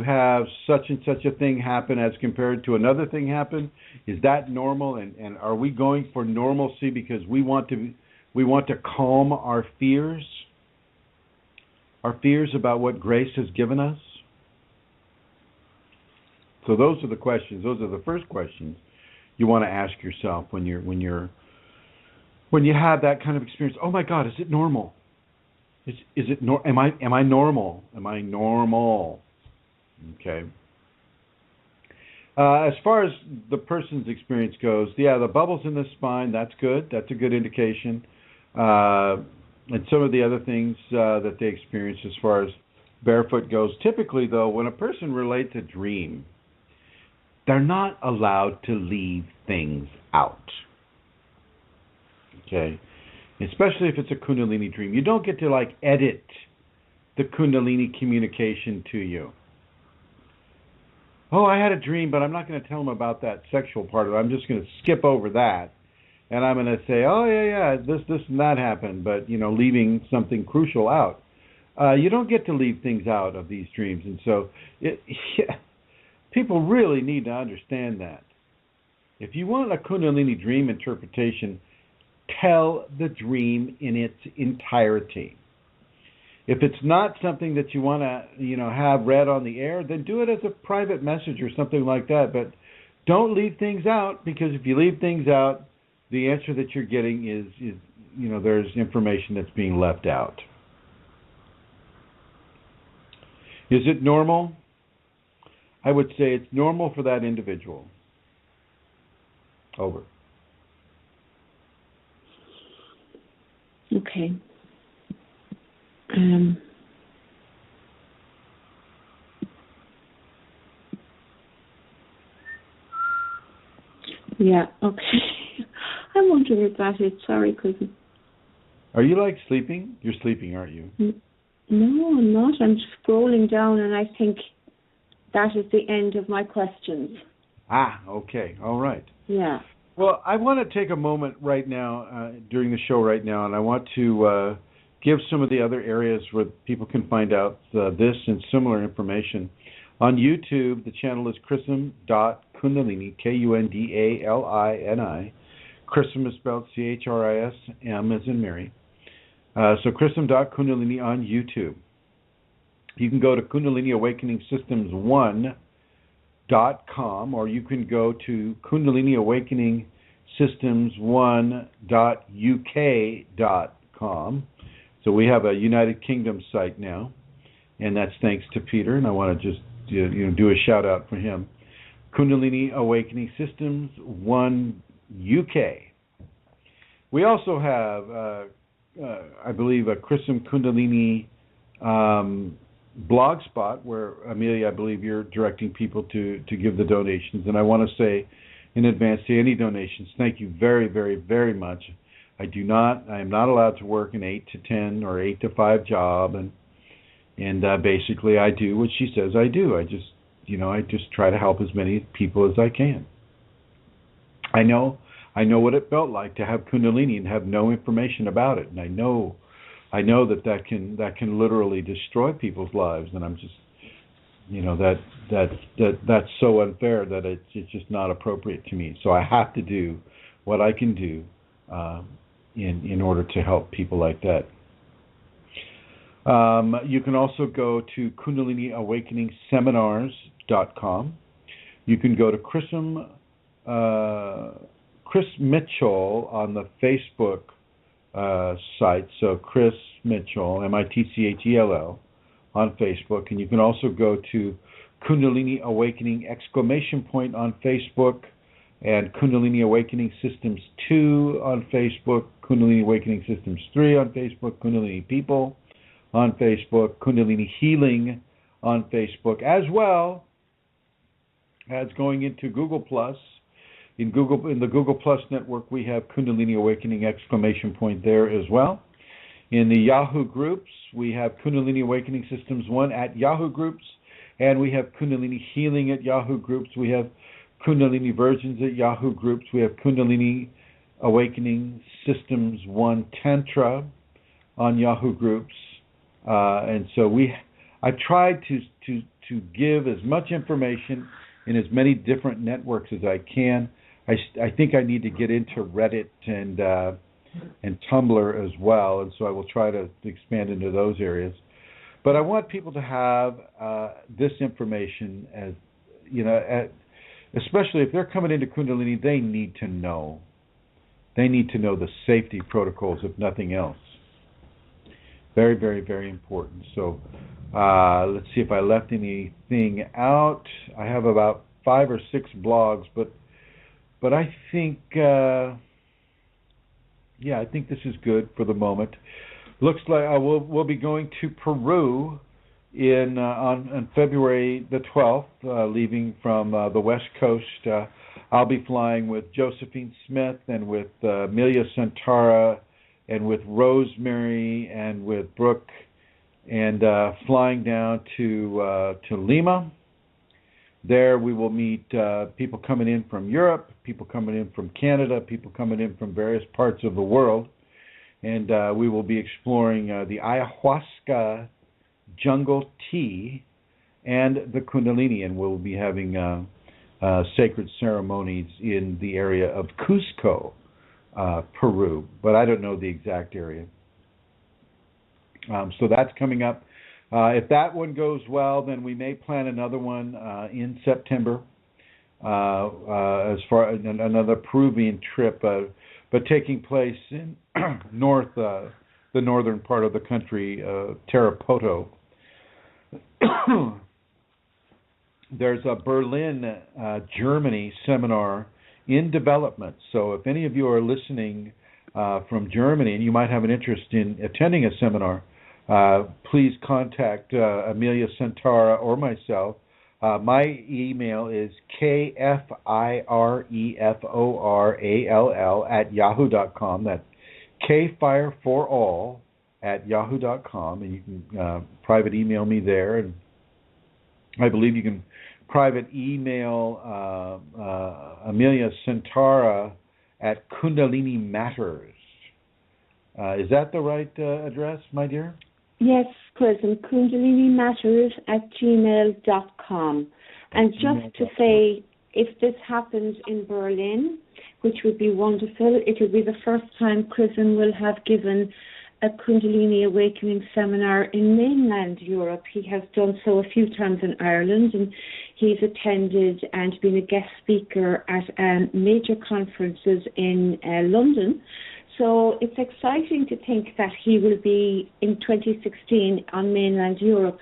have such and such a thing happen as compared to another thing happen? Is that normal? And are we going for normalcy because we want to calm our fears? Our fears about what grace has given us? So those are the questions. Those are the first questions you want to ask yourself when you have that kind of experience. Oh my God, is it normal? Is it am I normal? Am I normal? Okay. As far as the person's experience goes, the bubbles in the spine, that's good. That's a good indication. And some of the other things that they experience as far as barefoot goes. Typically, though, when a person relates a dream, they're not allowed to leave things out. Okay? Especially if it's a Kundalini dream. You don't get to, edit the Kundalini communication to you. Oh, I had a dream, but I'm not going to tell them about that sexual part of it. I'm just going to skip over that. And I'm going to say, oh, yeah, this and that happened, but, leaving something crucial out. You don't get to leave things out of these dreams. And so people really need to understand that. If you want a Kundalini dream interpretation, tell the dream in its entirety. If it's not something that you want to, have read on the air, then do it as a private message or something like that. But don't leave things out, because if you leave things out, the answer that you're getting is there's information that's being left out. Is it normal? I would say it's normal for that individual. Over. Okay. Yeah, okay. I'm wondering if that is. Sorry, cousin. Are you like sleeping? You're sleeping, aren't you? No, I'm not. I'm scrolling down and I think that is the end of my questions. Ah, okay. All right. Yeah. Well, I want to take a moment right now, during the show right now, and I want to give some of the other areas where people can find out this and similar information. On YouTube, the channel is chrism.kundalini, Kundalini. Chrism is spelled Chrism as in Mary. So chrism.kundalini on YouTube. You can go to Kundalini Awakening Systems 1.com, or you can go to Kundalini Awakening Systems 1.uk.com. So we have a United Kingdom site now, and that's thanks to Peter, and I want to just do a shout out for him. Kundalini Awakening Systems 1 UK. We also have, I believe, a Chrism Kundalini blog spot where, Amelia, I believe you're directing people to give the donations. And I want to say in advance to any donations, thank you very, very, very much. I am not allowed to work an 8 to 10 or 8 to 5 job, and basically I do what she says I do. I just try to help as many people as I can. I know what it felt like to have Kundalini and have no information about it, and I know that can literally destroy people's lives, and I'm just, that's so unfair that it's just not appropriate to me. So I have to do what I can do in order to help people like that. You can also go to KundaliniAwakeningSeminars.com. You can go to Chris Mitchell on the Facebook site, so Chris Mitchell, Mitchell, on Facebook, and you can also go to Kundalini Awakening ! On Facebook, and Kundalini Awakening Systems 2 on Facebook, Kundalini Awakening Systems 3 on Facebook, Kundalini People on Facebook, Kundalini Healing on Facebook, as well as going into Google Plus. In the Google Plus network, we have Kundalini Awakening ! There as well. In the Yahoo groups, we have Kundalini Awakening Systems 1 at Yahoo groups, and we have Kundalini Healing at Yahoo groups. We have Kundalini Virgins at Yahoo groups. We have Kundalini Awakening Systems 1 Tantra on Yahoo groups, and so I've tried to give as much information in as many different networks as I can. I think I need to get into Reddit and Tumblr as well, and so I will try to expand into those areas. But I want people to have this information, as especially if they're coming into Kundalini, they need to know. They need to know the safety protocols, if nothing else. Very, very, very important. So let's see if I left anything out. I have about 5 or 6 blogs, but I think, I think this is good for the moment. Looks like we'll be going to Peru on February the 12th, leaving from the West Coast. I'll be flying with Josephine Smith and with Amelia Santara and with Rosemary and with Brooke, and flying down to Lima. There we will meet people coming in from Europe, people coming in from Canada, people coming in from various parts of the world, and we will be exploring the ayahuasca jungle tea and the Kundalini, and we'll be having sacred ceremonies in the area of Cusco, Peru, but I don't know the exact area. So that's coming up. If that one goes well, then we may plan another one in September, as far as another Peruvian trip, but taking place in the northern part of the country, Tarapoto. There's a Berlin, Germany seminar in development. So if any of you are listening from Germany and you might have an interest in attending a seminar, please contact Amelia Santara or myself. My email is kfireforall@yahoo.com. That's kfireforall@yahoo.com, and you can private email me there. And I believe you can private email Amelia Centara at Kundalini Matters. Is that the right address, my dear? Yes, Chrism, KundaliniMatters@gmail.com. And just to say, if this happens in Berlin, which would be wonderful, it will be the first time Chrism will have given a Kundalini Awakening seminar in mainland Europe. He has done so a few times in Ireland, and he's attended and been a guest speaker at major conferences in London. So it's exciting to think that he will be in 2016 on mainland Europe,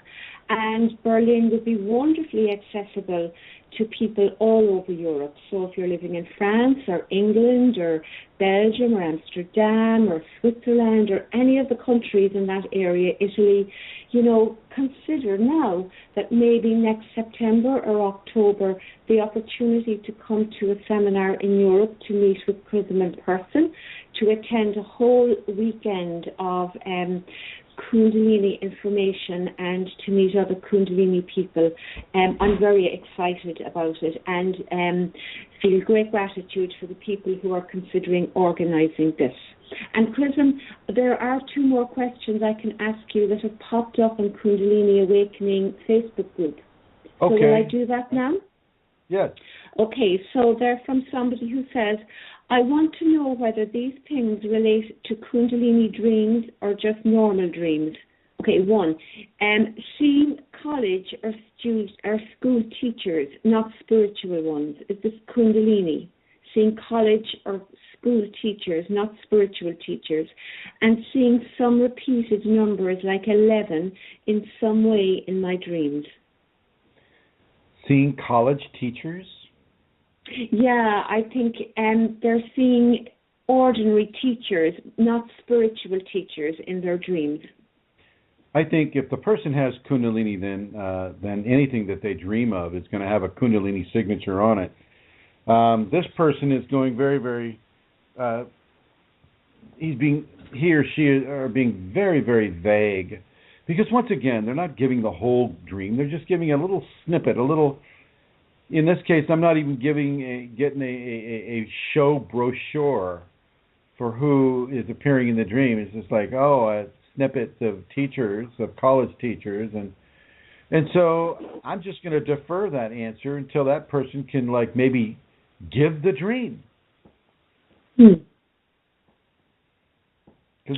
and Berlin will be wonderfully accessible to people all over Europe. So if you're living in France or England or Belgium or Amsterdam or Switzerland or any of the countries in that area, Italy, consider now that maybe next September or October, the opportunity to come to a seminar in Europe to meet with Chrism in person, to attend a whole weekend of Kundalini information and to meet other Kundalini people. I'm very excited about it and feel great gratitude for the people who are considering organising this. And Chrism, there are two more questions I can ask you that have popped up on Kundalini Awakening Facebook group. So will I do that now? Yes. Okay, so they're from somebody who says, I want to know whether these things relate to Kundalini dreams or just normal dreams. Okay, one, seeing college or school teachers, not spiritual ones. Is this Kundalini? Seeing college or school teachers, not spiritual teachers, and seeing some repeated numbers like 11 in some way in my dreams. Seeing college teachers? Yeah, I think they're seeing ordinary teachers, not spiritual teachers in their dreams. I think if the person has Kundalini, then anything that they dream of is going to have a Kundalini signature on it. This person is going very, very. He or she are being very, very vague, because once again, they're not giving the whole dream. They're just giving a little snippet, a little. In this case, I'm not even getting a show brochure for who is appearing in the dream. It's just like, snippets of teachers, of college teachers, and so I'm just going to defer that answer until that person can maybe give the dream. Because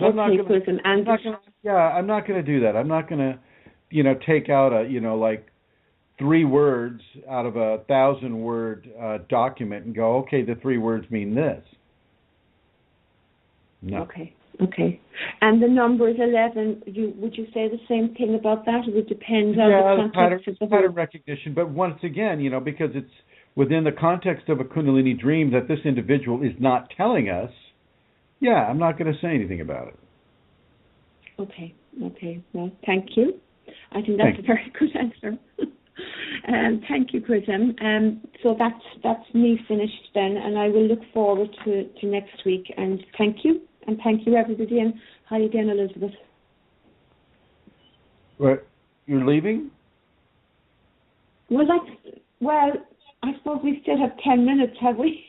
I'm not going to do that. I'm not going to, take out a 3 words out of a 1,000-word document and go, okay, the 3 words mean this. No. Okay. And the number is 11. Would you say the same thing about that? It would depend on the context of the pattern recognition. But once again, because it's within the context of a Kundalini dream that this individual is not telling us, I'm not going to say anything about it. Okay. Well, thank you. I think that's a very good answer. Thank you, Chrism. So that's me finished then, and I will look forward to next week. And thank you everybody, and hi again, Elizabeth. What, you're leaving? Well, I suppose we still have 10 minutes, have we?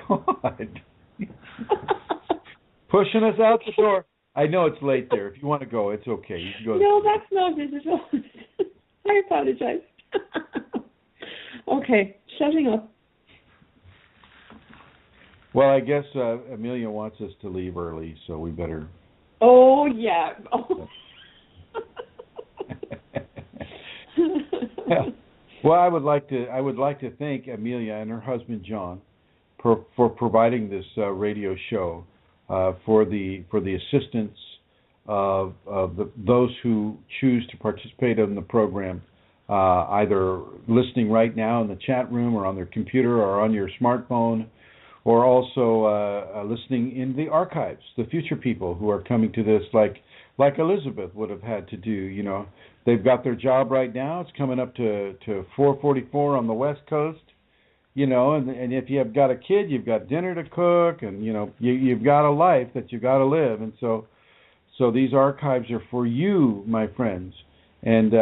God. Pushing us out the door. I know it's late there. If you want to go, it's okay. You can go. No, that's not it at all. I apologize. Okay, shutting up. Well, I guess Amelia wants us to leave early, so we better. Oh, yeah. Oh. Well, I would like to thank Amelia and her husband John for providing this radio show, for the assistance of those who choose to participate in the program, either listening right now in the chat room or on their computer or on your smartphone, or also listening in the archives, the future people who are coming to this, like like Elizabeth would have had to do. You know, they've got their job right now. It's coming up to 4:44 on the West Coast. You know, and if you have got a kid, you've got dinner to cook, and you know, you've got a life that you've got to live, and so these archives are for you, my friends, and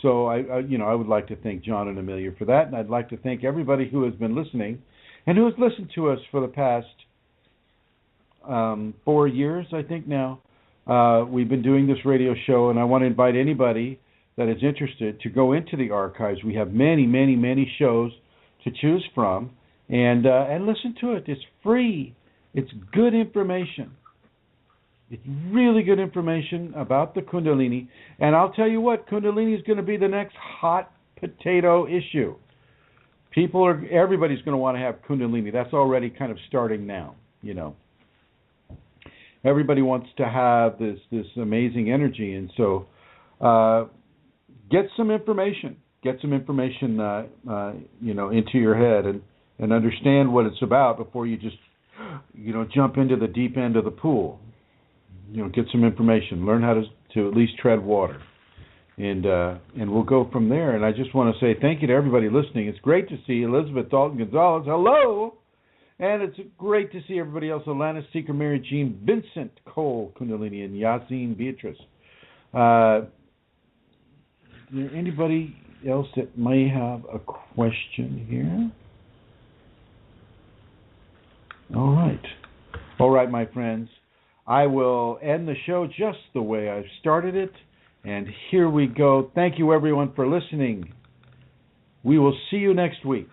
so I would like to thank John and Amelia for that, and I'd like to thank everybody who has been listening, and who has listened to us for the past 4 years, I think now. We've been doing this radio show, and I want to invite anybody that is interested to go into the archives. We have many, many, many shows to choose from, and listen to it. It's free. It's good information. It's really good information about the Kundalini. And I'll tell you what, Kundalini is going to be the next hot potato issue. Everybody's going to want to have Kundalini. That's already kind of starting now, you know. Everybody wants to have this amazing energy, and so get some information. Get some information, into your head, and understand what it's about before you just, jump into the deep end of the pool. Get some information. Learn how to at least tread water, and we'll go from there. And I just want to say thank you to everybody listening. It's great to see Elizabeth Dalton Gonzalez. Hello. And it's great to see everybody else. Alana Seeker, Mary Jean, Vincent Cole, Kundalini, and Yasin Beatrice. Is there anybody else that may have a question here? All right, my friends. I will end the show just the way I've started it. And here we go. Thank you, everyone, for listening. We will see you next week.